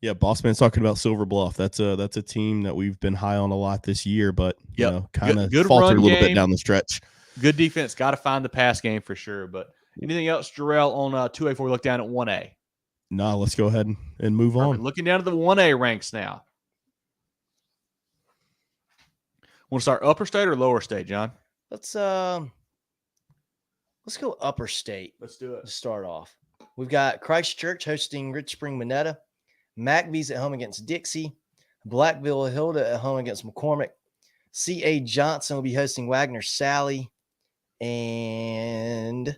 Yeah, Bossman's talking about Silver Bluff. That's a team that we've been high on a lot this year, but kind of faltered a little bit down the stretch. Good defense. Got to find the pass game for sure. But anything else, Jarrell, on 2A before we look down at 1A? No, let's go ahead and move on. Looking down to the 1A ranks now. Want to start upper state or lower state, John? Let's go upper state. Let's do it. To start off, we've got Christchurch hosting Rich Spring Minetta. McVee's at home against Dixie. Blackville Hilda at home against McCormick. C.A. Johnson will be hosting Wagner Sally. And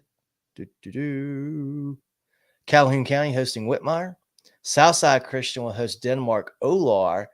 Calhoun County hosting Whitmire. Southside Christian will host Denmark Olar.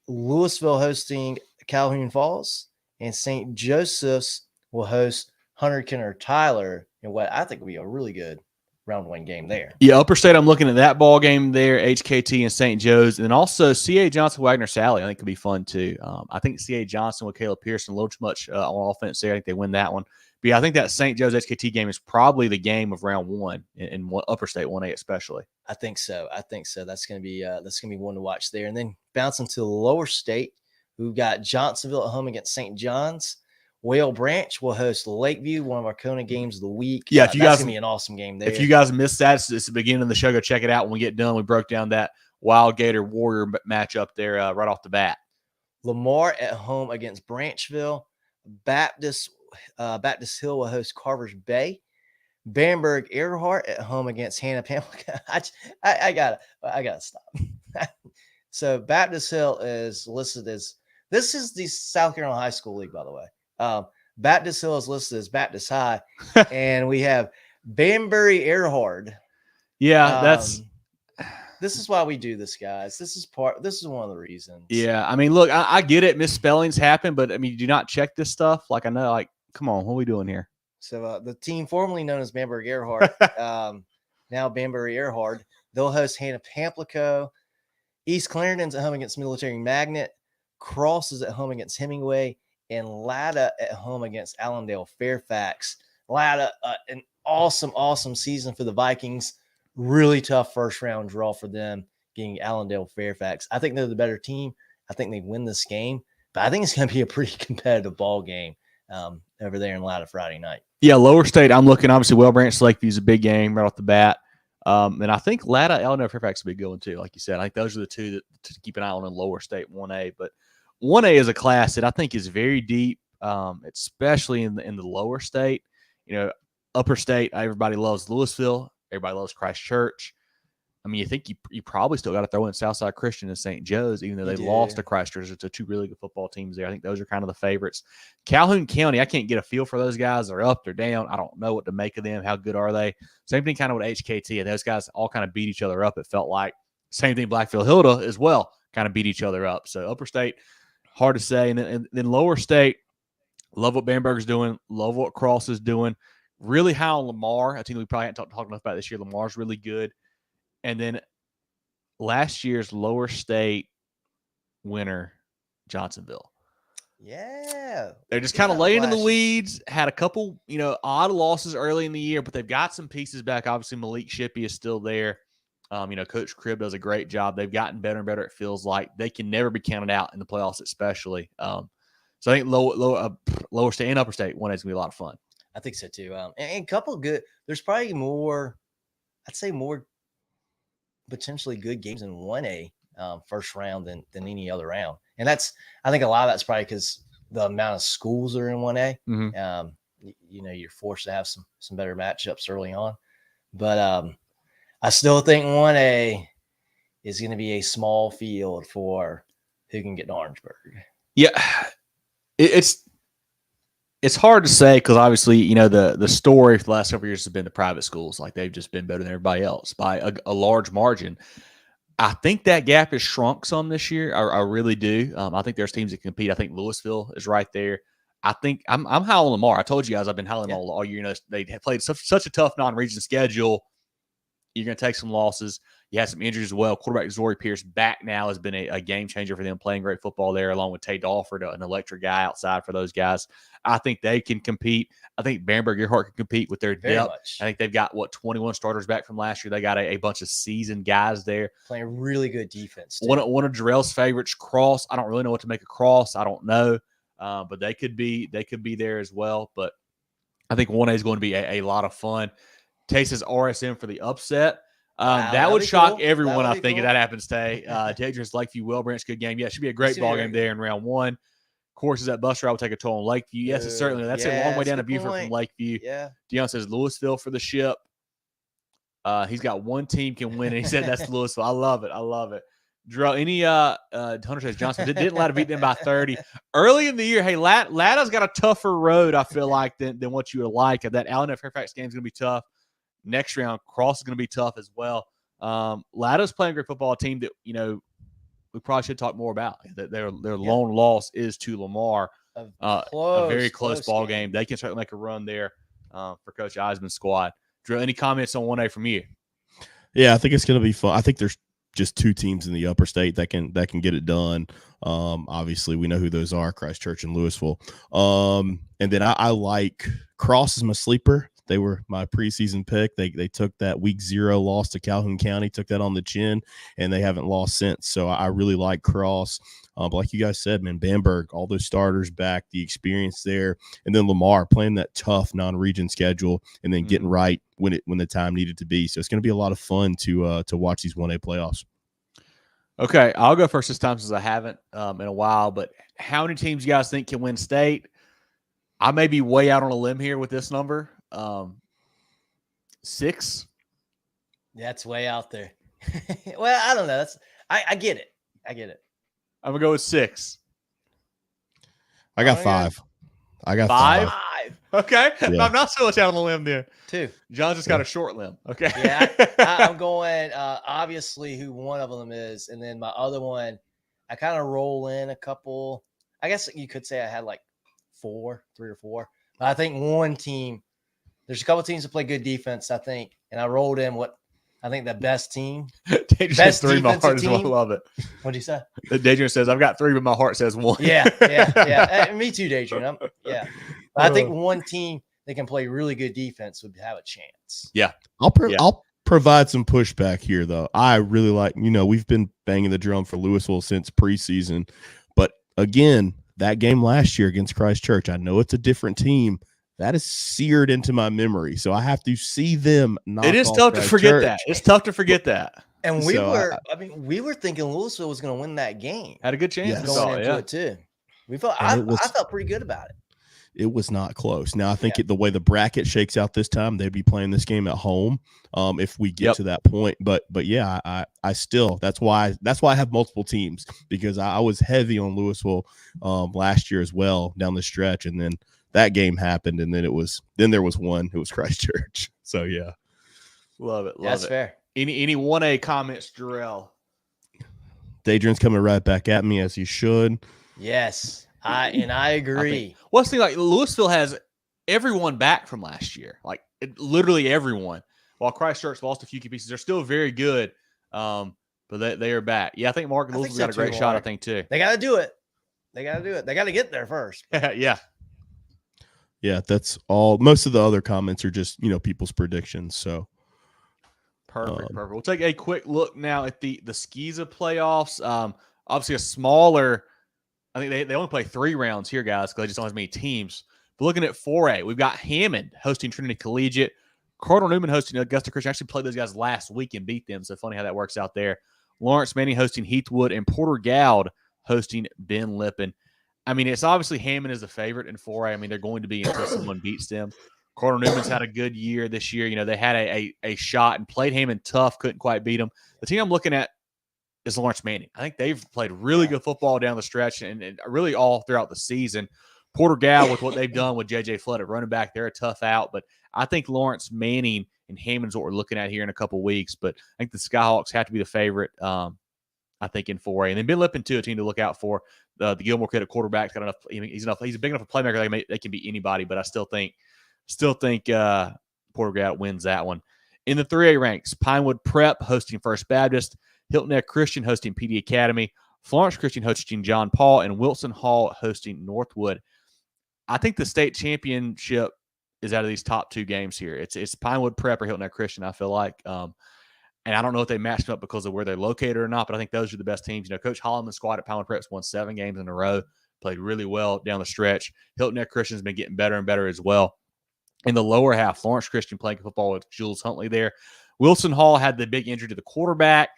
Louisville hosting Calhoun Falls. And St. Joseph's will host Hunter Kenner Tyler in what I think will be a really good round 1 game there. Yeah, upper state, I'm looking at that ball game there, HKT and St. Joe's, and then also C.A. Johnson, Wagner Sally, I think could be fun too. I think C.A. Johnson with Caleb Pearson a little too much on offense there. I think they win that one. But yeah, I think that St. Joe's HKT game is probably the game of round 1 in upper state 1A especially. I think so. That's going to be one to watch there. And then bouncing to the lower state, we've got Johnsonville at home against St. John's. Whale Branch will host Lakeview, one of our CONA games of the week. Yeah, if you that's guys gonna be an awesome game there. If you guys missed that, it's the beginning of the show. Go check it out. When we get done, we broke down that Wild Gator Warrior matchup there right off the bat. Lamar at home against Branchville. Baptist Hill will host Carver's Bay. Bamberg Earhart at home against Hannah Pamlico. I gotta stop. So Baptist Hill is listed as, this is the South Carolina High School League, by the way. Baptist Hill is listed as Baptist High, and we have Banbury Earhart. Yeah, this is why we do this, guys. This is one of the reasons. Yeah, I mean, look, I get it. Misspellings happen, but I mean, you do not check this stuff. Like, I know, like, come on, what are we doing here? So the team formerly known as Bamberg Earhart, now Banbury Earhart, they'll host Hannah Pamplico. East Clarendon's at home against Military Magnet. Cross is at home against Hemingway. And Latta at home against Allendale Fairfax. Latta, an awesome season for the Vikings. Really tough first round draw for them, getting Allendale Fairfax. I think they're the better team. I think they win this game, but I think it's going to be a pretty competitive ball game over there in Latta Friday night. Yeah, lower state, I'm looking, obviously, Well Branch Lakeview is a big game right off the bat. And I think Latta, Allendale Fairfax will be going too, like you said. I think those are the two that to keep an eye on in lower state 1A. But 1A is a class that I think is very deep, especially in the lower state. You know, upper state, everybody loves Louisville. Everybody loves Christchurch. I mean, you think you probably still got to throw in Southside Christian and St. Joe's, even though they lost to Christchurch. It's two really good football teams there. I think those are kind of the favorites. Calhoun County, I can't get a feel for those guys. They're up, they're down. I don't know what to make of them. How good are they? Same thing kind of with HKT. And those guys all kind of beat each other up, it felt like. Same thing Blackville Hilda as well, kind of beat each other up. So upper state, hard to say. And then lower state, love what Bamberg's doing. Love what Cross is doing. Really high on Lamar. I think we probably haven't talked enough about this year. Lamar's really good. And then last year's lower state winner, Johnsonville. Yeah. They're just kind of laying in the weeds. Had a couple, odd losses early in the year, but they've got some pieces back. Obviously, Malik Shippey is still there. Coach Cribb does a great job. They've gotten better and better. It feels like they can never be counted out in the playoffs, especially. So I think lower state and upper state 1A is gonna be a lot of fun. I think so too. And a couple good. There's probably more. I'd say more potentially good games in 1A first round than any other round. And I think a lot of that's probably because the amount of schools are in 1A. Mm-hmm. You're forced to have some better matchups early on. But I still think 1A is going to be a small field for who can get to Orangeburg. Yeah, it's hard to say because obviously, the story for the last couple of years has been the private schools. Like they've just been better than everybody else by a large margin. I think that gap has shrunk some this year. I really do. I think there's teams that compete. I think Louisville is right there. I think I'm high on Lamar. I told you guys I've been high on them all year. They have played such a tough non-region schedule. You're going to take some losses. You had some injuries as well. Quarterback Zori Pierce back now has been a game changer for them, playing great football there, along with Tay Dalford, an electric guy outside for those guys. I think they can compete. I think Bamberg-Earhart can compete with their depth. I think they've got, 21 starters back from last year. They got a bunch of seasoned guys there. Playing really good defense. One of Jarrell's favorites, Cross. I don't really know what to make of Cross. I don't know. But they could be there as well. But I think 1A is going to be a lot of fun. Texas RSM for the upset. That would shock everyone, I think, if that happens today. Texas, Lakeview, Well Branch, good game. Yeah, it should be a great ball game there in round one. Of course, that bus ride will take a toll on Lakeview. Yes, it certainly. That's a long way down to Beaufort from Lakeview. Yeah. Dion says Louisville for the ship. He's got one team can win, and he said that's Louisville. I love it. Drew, any Hunter says Johnson didn't allow to beat them by 30 early in the year. Hey, Latta's got a tougher road, I feel like, than what you would like. That Allen F. Fairfax game is going to be tough. Next round, Cross is going to be tough as well. Latta's playing great football, team that we probably should talk more about. Their lone loss is to Lamar. A very close ball game. They can certainly make a run there for Coach Eisman's squad. Drew, any comments on 1A from you? Yeah, I think it's going to be fun. I think there's just two teams in the upper state that can get it done. Obviously, we know who those are: Christchurch and Louisville. And then I like Cross as my sleeper. They were my preseason pick. They took that week 0 loss to Calhoun County, took that on the chin, and they haven't lost since. So I really like Cross. But like you guys said, man, Bamberg, all those starters back, the experience there, and then Lamar playing that tough non-region schedule and then getting right when the time needed to be. So it's going to be a lot of fun to watch these 1A playoffs. Okay, I'll go first this time since I haven't in a while. But how many teams you guys think can win state? I may be way out on a limb here with this number. 6. That's way out there. Well, I don't know. I get it. I'm gonna go with 6. I got 5. I got 5. Okay, Yeah. I'm not so much out on a limb there. 2. John's just got a short limb. Okay. Yeah, I'm going. Obviously, who one of them is, and then my other one, I kind of roll in a couple. I guess you could say I had like 3 or 4. But I think one team. There's a couple teams that play good defense, I think, and I rolled in what I think the best team. Best 3, my heart team. I love it. What'd you say? Dadrian says, I've got 3, but my heart says 1. Yeah. Me too, Dadrian. But I think one team that can play really good defense would have a chance. Yeah. I'll provide some pushback here, though. I really like, we've been banging the drum for Louisville since preseason. But again, that game last year against Christchurch, I know it's a different team. That is seared into my memory. So I have to see them knock It is off tough to forget Church. that. It's tough to forget that. And we were thinking Louisville was going to win that game. Had a good chance. Going into it too. I felt pretty good about it. It was not close. Now I think the way the bracket shakes out this time, they'd be playing this game at home if we get to that point. But yeah, I still that's why I have multiple teams, because I was heavy on Louisville last year as well down the stretch, and then that game happened, and then there was one. It was Christchurch. So yeah, love it. That's fair. Any 1A comments, Jarrell? Dadrian's coming right back at me, as he should. Yes, I agree. What's the thing, like Louisville has everyone back from last year, like literally everyone. While Christchurch lost a few key pieces, they're still very good, but they are back. Yeah, I think Mark and Louisville got a great shot, I think, too. They got to do it. They got to do it. They got to get there first. Yeah. Yeah, that's all. Most of the other comments are just, people's predictions. So perfect. We'll take a quick look now at the SCISA playoffs. Obviously a smaller, I think they only play 3 rounds here, guys, because they just don't have as many teams. But looking at 4A, we've got Hammond hosting Trinity Collegiate, Cardinal Newman hosting Augusta Christian. Actually played those guys last week and beat them, so funny how that works out there. Lawrence Manning hosting Heathwood, and Porter Gowd hosting Ben Lippen. I mean, it's obviously Hammond is the favorite in 4A. I mean, they're going to be until someone beats them. Cardinal Newman's had a good year this year. They had a shot and played Hammond tough, couldn't quite beat them. The team I'm looking at is Lawrence Manning. I think they've played really good football down the stretch and really all throughout the season. Porter Gowd, with what they've done with J.J. Flood at running back, they're a tough out. But I think Lawrence Manning and Hammond's what we're looking at here in a couple weeks. But I think the Skyhawks have to be the favorite, I think, in 4A. And then Ben Lippen, too, a team to look out for. The Gilmore kid at quarterback's got enough. He's a big enough a playmaker they can beat anybody. But I still think Porter Gowd wins that one. In the 3A ranks, Pinewood Prep hosting First Baptist, Hilton Head Christian hosting PD Academy, Florence Christian hosting John Paul, and Wilson Hall hosting Northwood. I think the state championship is out of these top 2 games here. It's Pinewood Prep or Hilton Head Christian, I feel like. And I don't know if they matched up because of where they're located or not, but I think those are the best teams. Coach Holloman's squad at Pinewood Prep's won 7 games in a row, played really well down the stretch. Hilton Head Christian's been getting better and better as well. In the lower half, Florence Christian playing football with Jules Huntley there. Wilson Hall had the big injury to the quarterback.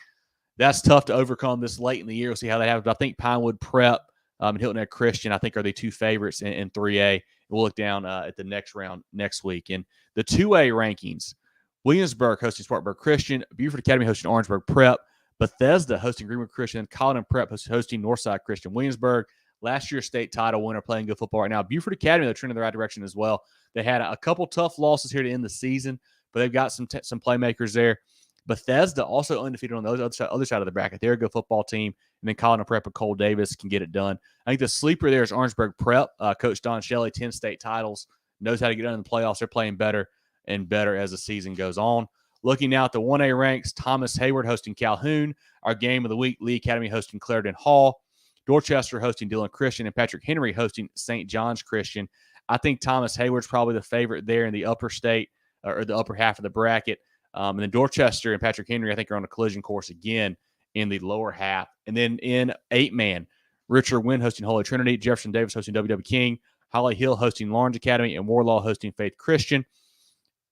That's tough to overcome this late in the year. We'll see how that happens. But I think Pinewood Prep and Hilton Head Christian, I think, are the 2 favorites in 3A. We'll look down at the next round next week. In the 2A rankings, Williamsburg hosting Spartanburg Christian, Beaufort Academy hosting Orangeburg Prep, Bethesda hosting Greenwood Christian, Colleton Prep hosting Northside Christian. Williamsburg, last year's state title winner, playing good football right now. Beaufort Academy, they're trending in the right direction as well. They had a couple tough losses here to end the season, but they've got some playmakers there. Bethesda also undefeated on the other side of the bracket. They're a good football team. And then Colleton Prep and Cole Davis can get it done. I think the sleeper there is Orangeburg Prep. Coach Don Shelley, 10 state titles, knows how to get done in the playoffs. They're playing better and better as the season goes on. Looking now at the 1A ranks, Thomas Hayward hosting Calhoun. Our game of the week, Lee Academy hosting Clarendon Hall. Dorchester hosting Dillon Christian, and Patrick Henry hosting St. John's Christian. I think Thomas Hayward's probably the favorite there in the upper state or the upper half of the bracket. And then Dorchester and Patrick Henry, I think, are on a collision course again in the lower half. And then in 8-man, Richard Wynn hosting Holy Trinity, Jefferson Davis hosting W.W. King, Holly Hill hosting Lawrence Academy, and Warlaw hosting Faith Christian.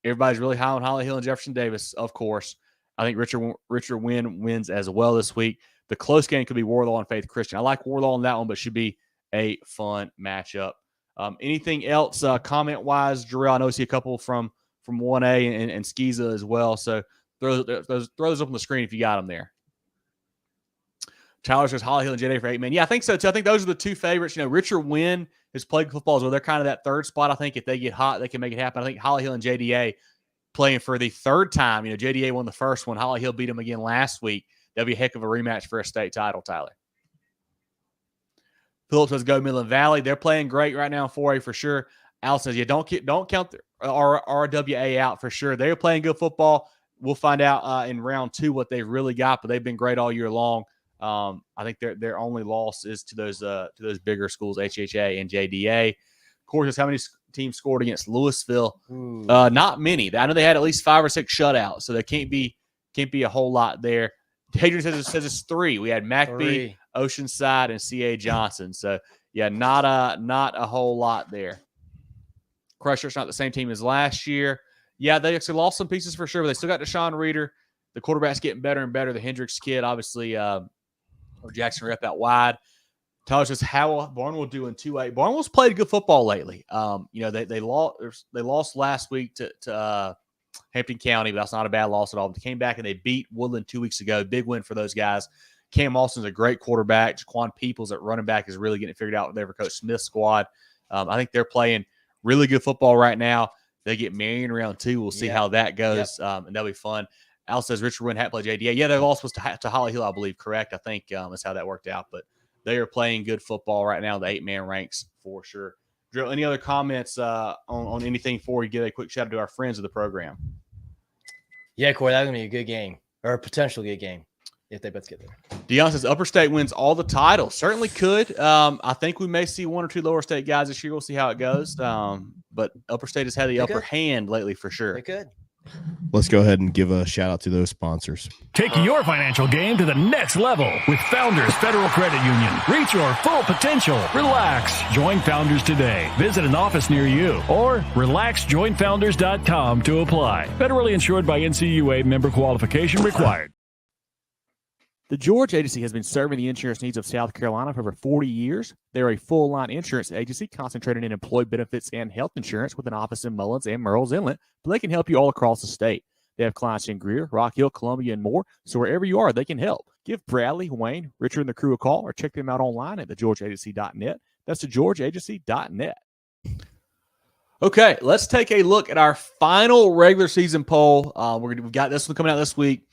Everybody's really high on Holly Hill and Jefferson Davis, of course. I think Richard Wynn wins as well this week. The close game could be Warlaw and Faith Christian. I like Warlaw in that one, but should be a fun matchup. Anything else comment-wise, Jarrell? I know I see a couple from 1A and SCISA as well. So throw those up on the screen if you got them there. Tyler says Holly Hill and JDA for 8-man. Yeah, I think so too. I think those are the 2 favorites. Richard Wynn has played football as well. They're kind of that third spot. I think if they get hot, they can make it happen. I think Holly Hill and JDA playing for the 3rd time. JDA won the first one. Holly Hill beat them again last week. That'll be a heck of a rematch for a state title, Tyler. Phillips says go Midland Valley. They're playing great right now in 4A for sure. Al says, yeah, don't count the RWA out for sure. They're playing good football. We'll find out in round 2 what they've really got, but they've been great all year long. I think their only loss is to those bigger schools, HHA and JDA. Of course, how many teams scored against Louisville? Not many. I know they had at least 5 or 6 shutouts, so there can't be a whole lot there. Hadrian says it's 3. We had McBee, Oceanside, and C.A. Johnson. So yeah, not a whole lot there. Crusher's not the same team as last year. Yeah, they actually lost some pieces for sure, but they still got Deshaun Reeder. The quarterback's getting better and better. The Hendricks kid, obviously, or Jackson rep out wide. Tells us how Barnwell do in 2A. Barnwell's played good football lately. They lost last week to Hampton County, but that's not a bad loss at all. They came back and they beat Woodland 2 weeks ago. Big win for those guys. Cam Austin's a great quarterback. Jaquan Peoples at running back is really getting it figured out there for Coach Smith's squad. I think they're playing really good football right now. They get Marion round 2. We'll see how that goes, and that'll be fun. Al says Richard Wynn had to play JDA. Yeah, their loss was to Holly Hill, I believe, correct? I think that's how that worked out. But they are playing good football right now, the 8-man ranks for sure. Drill, any other comments on anything before we give a quick shout out to our friends of the program? Yeah, Corey, that's going to be a good game, or a potential good game if they both get there. Deion says Upper State wins all the titles. Certainly could. I think we may see one or two Lower State guys this year. We'll see how it goes. But Upper State has had the upper hand lately for sure. They could. Let's go ahead and give a shout out to those sponsors. Take your financial game to the next level with Founders Federal Credit Union. Reach your full potential. Relax. Join Founders today. Visit an office near you or relaxjoinfounders.com to apply. Federally insured by NCUA, member qualification required. The George Agency has been serving the insurance needs of South Carolina for over 40 years. They're a full-line insurance agency concentrated in employee benefits and health insurance with an office in Mullins and Murrells Inlet, but they can help you all across the state. They have clients in Greer, Rock Hill, Columbia, and more, so wherever you are, they can help. Give Bradley, Wayne, Richard, and the crew a call or check them out online at thegeorgeagency.net. That's thegeorgeagency.net. Okay, let's take a look at our final regular season poll. We've got this one coming out this week.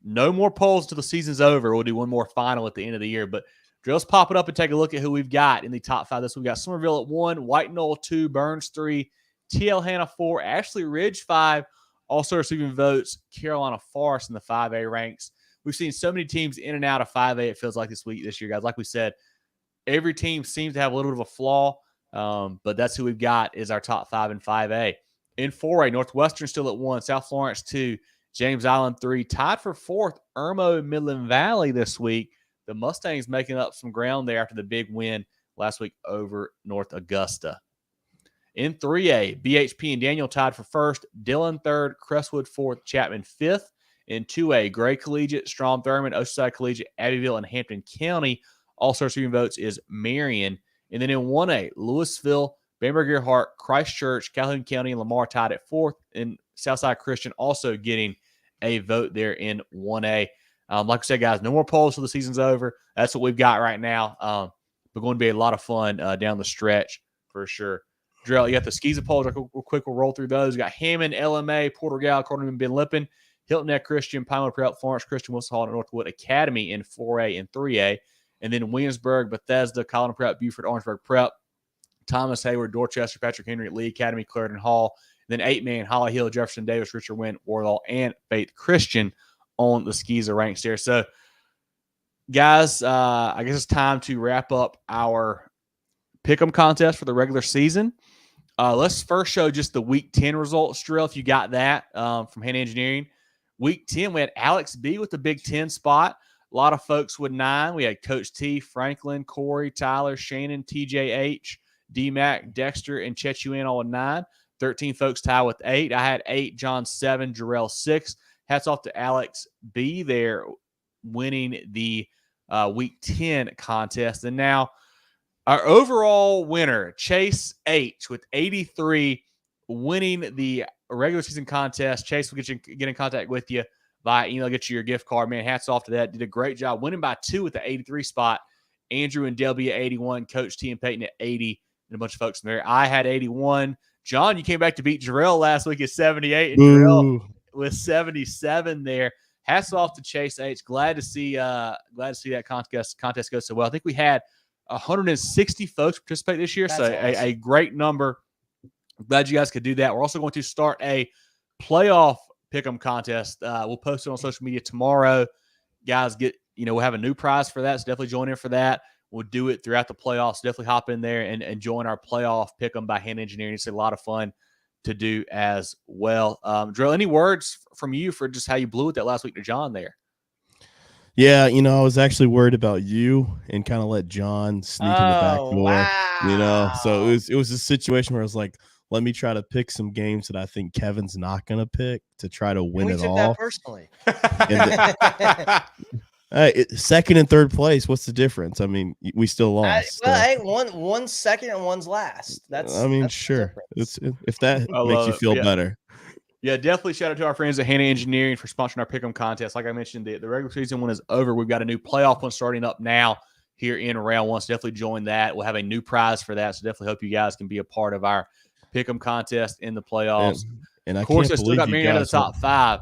No more polls till the season's over. We'll do one more final at the end of the year. But let's pop it up and take a look at who we've got in the top 5. This we've got Somerville at 1, White Knoll 2, Burns 3, TL Hanna 4, Ashley Ridge 5. Also receiving votes, Carolina Forest in the 5A ranks. We've seen so many teams in and out of 5A, it feels like this year, guys. Like we said, every team seems to have a little bit of a flaw, but that's who we've got is our top 5 in 5A. In 4A, Northwestern still at 1, South Florence 2, James Island 3, tied for 4th, Irmo Midland Valley this week. The Mustangs making up some ground there after the big win last week over North Augusta. In 3A, BHP and Daniel tied for 1st, Dillon 3rd, Crestwood 4th, Chapman 5th. In 2A, Gray Collegiate, Strom Thurmond, Oceanside Collegiate, Abbeville, and Hampton County. Also receiving votes is Marion. And then in 1A, Louisville, Bamberg Earhart, Christchurch, Calhoun County, and Lamar tied at 4th. And Southside Christian also getting a vote there in 1A. Like I said, guys, no more polls till the season's over. That's what we've got right now. But going to be a lot of fun down the stretch for sure. Drell, you got the SCISA polls. Real quick, we'll roll through those. You got Hammond, LMA, Porter Gal, Cornerman, Ben Lippin, Hilton Neck Christian, Pinewood Prep, Florence Christian, Wilson Hall, and Northwood Academy in 4A and 3A. And then Williamsburg, Bethesda, Colin Prep, Buford, Orangeburg Prep, Thomas Hayward, Dorchester, Patrick Henry at Lee Academy, Clarendon Hall. Then 8-man, Holly Hill, Jefferson Davis, Richard Wynn, Warlaw, and Faith Christian on the SCISA ranks there. So, guys, I guess it's time to wrap up our pick'em contest for the regular season. Let's first show just the Week 10 results, Drill, if you got that from Hanna Engineering. Week 10, we had Alex B with the Big 10 spot. A lot of folks with 9. We had Coach T, Franklin, Corey, Tyler, Shannon, TJH, D-Mac, Dexter, and Chechuan all with 9. 13 folks tied with 8. I had 8, John 7, Jarrell 6. Hats off to Alex B there winning the Week 10 contest. And now our overall winner, Chase H, with 83, winning the regular season contest. Chase will get in contact with you via email, get you your gift card. Man, hats off to that. Did a great job winning by 2 with the 83 spot. Andrew and Delby at 81, Coach T and Peyton at 80, and a bunch of folks in there. I had 81. John, you came back to beat Jarrell last week at 78, and Jarrell with 77 there. Hats off to Chase H. Glad to see that contest go so well. I think we had 160 folks participate this year, a great number. I'm glad you guys could do that. We're also going to start a playoff pick'em contest. We'll post it on social media tomorrow. Guys, we'll have a new prize for that, so definitely join in for that. We'll do it throughout the playoffs. Definitely hop in there and join our playoff pick'em by Hanna Engineering. It's a lot of fun to do as well. Drill, any words from you for just how you blew it that last week to John there? Yeah, I was actually worried about you and kind of let John sneak in the back door. Wow. So it was a situation where I was like, let me try to pick some games that I think Kevin's not going to pick to try to win it all. That personally. Hey, second and third place. What's the difference? I mean, we still lost. One's second and one's last. That's sure. If that makes you feel better. Yeah, definitely shout out to our friends at Hanna Engineering for sponsoring our pick'em contest. Like I mentioned, the regular season one is over. We've got a new playoff one starting up now here in round 1. So definitely join that. We'll have a new prize for that. So definitely hope you guys can be a part of our pick'em contest in the playoffs. And of course, I still got Marion out of the top 5.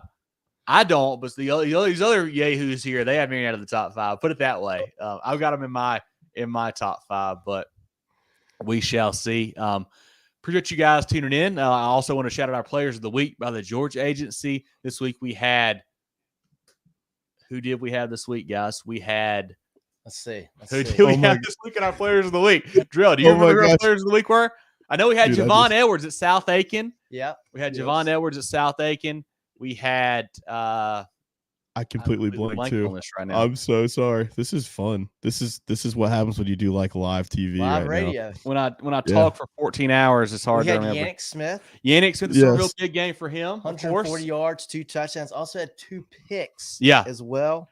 I don't, but these other yahoos here, they have Marion out of the top 5. Put it that way. I've got them in my top 5. But we shall see. Appreciate you guys tuning in. I also want to shout out our players of the week by the Georgia Agency. This week we had – who did we have this week, guys? We had – Let's see. who did we have this week in our players of the week? Drill, do you remember who our players of the week were? I know we had Javon Edwards at South Aiken. Yeah. We had Javon Edwards at South Aiken. We had I completely blanked too. on this right now. I'm so sorry. This is fun. This is what happens when you do like live TV, Live right radio. now. When I talk for 14 hours, it's hard We to had remember. Yannick Smith, Yannick Smith is a real big game for him. 140 yards, 2 touchdowns. Also had 2 picks. Yeah. as well.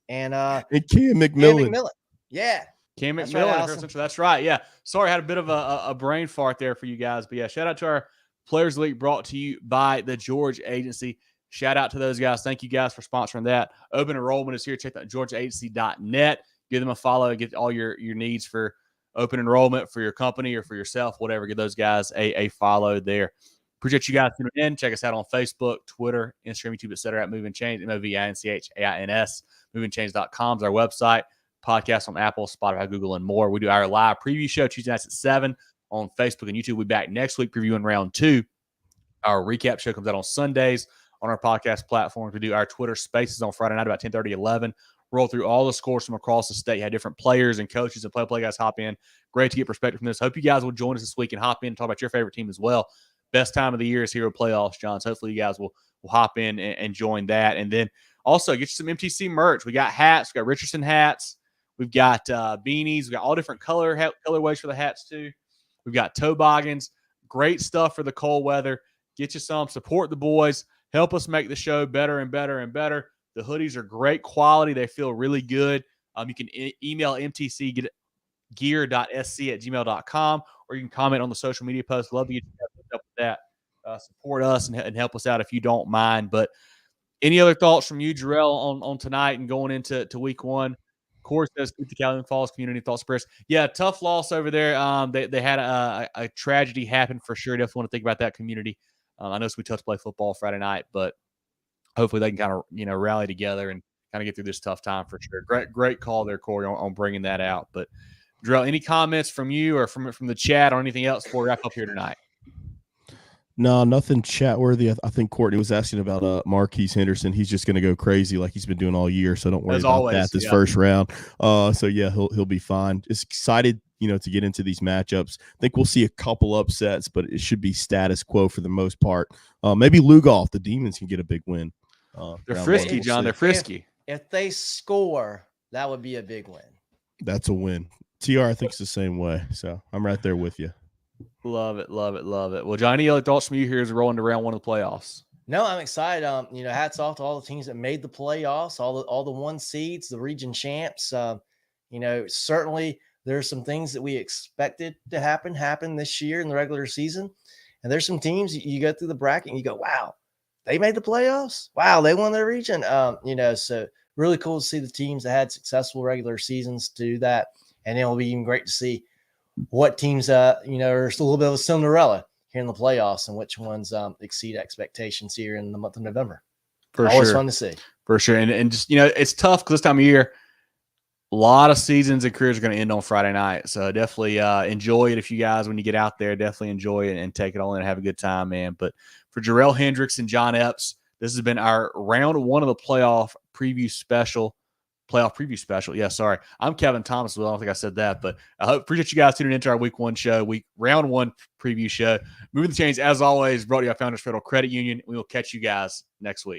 And Cam Cam McMillan. McMillan. Yeah. Cam That's McMillan, right, Chris Allison. Sumter. That's right. Yeah. Sorry, I had a bit of a brain fart there for you guys. But yeah, shout out to our Players League brought to you by the Georgia Agency. Shout out to those guys. Thank you guys for sponsoring that. Open enrollment is here. Check out georgiaagency.net. Give them a follow. Get all your needs for open enrollment for your company or for yourself, whatever. Give those guys a follow there. Appreciate you guys tuning in. Check us out on Facebook, Twitter, Instagram, YouTube, etc. at Movin Chains, MOVINCHAINS. MovinChains.com is our website. Podcast on Apple, Spotify, Google, and more. We do our live preview show Tuesday nights at 7 on Facebook and YouTube. We'll be back next week previewing round 2. Our recap show comes out on Sundays on our podcast platforms. We do our Twitter Spaces on Friday night about 10:30, 11. Roll through all the scores from across the state. Had different players and coaches and play guys hop in. Great to get perspective from this. Hope you guys will join us this week and hop in and talk about your favorite team as well. Best time of the year is Hero Playoffs, John. So hopefully you guys will hop in and join that. And then also get you some MTC merch. We got hats. We got Richardson hats. We've got beanies. We've got all different colorways for the hats too. We've got toboggans. Great stuff for the cold weather. Get you some. Support the boys. Help us make the show better and better and better. The hoodies are great quality. They feel really good. You can email MTC gear.sc@gmail.com, or you can comment on the social media post. Love to get you guys up with that. Support us and help us out if you don't mind. But any other thoughts from you, Jarrell, on tonight and going into week 1? Of course, says keep the Calhoun Falls community thoughts prayers. Yeah, tough loss over there. They had a tragedy happen for sure. Definitely want to think about that community. I know we touch play football Friday night, but hopefully they can kind of rally together and kind of get through this tough time for sure. Great call there, Corey, on bringing that out. But Jarrell, any comments from you or from the chat or anything else before we wrap up here tonight? No, nothing chat worthy. I think Courtney was asking about Marquise Henderson. He's just going to go crazy like he's been doing all year. So don't worry about that this first round. So yeah, he'll be fine. Just excited, to get into these matchups. I think we'll see a couple upsets, but it should be status quo for the most part. Maybe Lugoff, the Demons can get a big win. They're frisky, John. They're frisky. If they score, that would be a big win. That's a win. TR, I think, it's the same way. So I'm right there with you. Love it, love it, love it. Well, John, any other thoughts from you here as we're rolling to round 1 of the playoffs? No, I'm excited. Hats off to all the teams that made the playoffs, all the 1 seeds, the region champs. Certainly there's some things that we expected to happen this year in the regular season. And there's some teams you go through the bracket and you go, wow, they made the playoffs. Wow, they won their region. So really cool to see the teams that had successful regular seasons to do that. And it'll be even great to see what teams, are a little bit of a Cinderella here in the playoffs and which ones exceed expectations here in the month of November. Always fun to see. For sure. And just, it's tough because this time of year, a lot of seasons and careers are going to end on Friday night. So definitely enjoy it if you guys, when you get out there, definitely enjoy it and take it all in and have a good time, man. But for Jarrell Hendricks and John Epps, this has been our round 1 of the playoff preview special. Yeah, sorry. I'm Kevin Thomas. Well, I don't think I said that, but I appreciate you guys tuning into our week 1 show, round 1 preview show. Moving the Chains, as always, brought to you by Founders Federal Credit Union. We will catch you guys next week.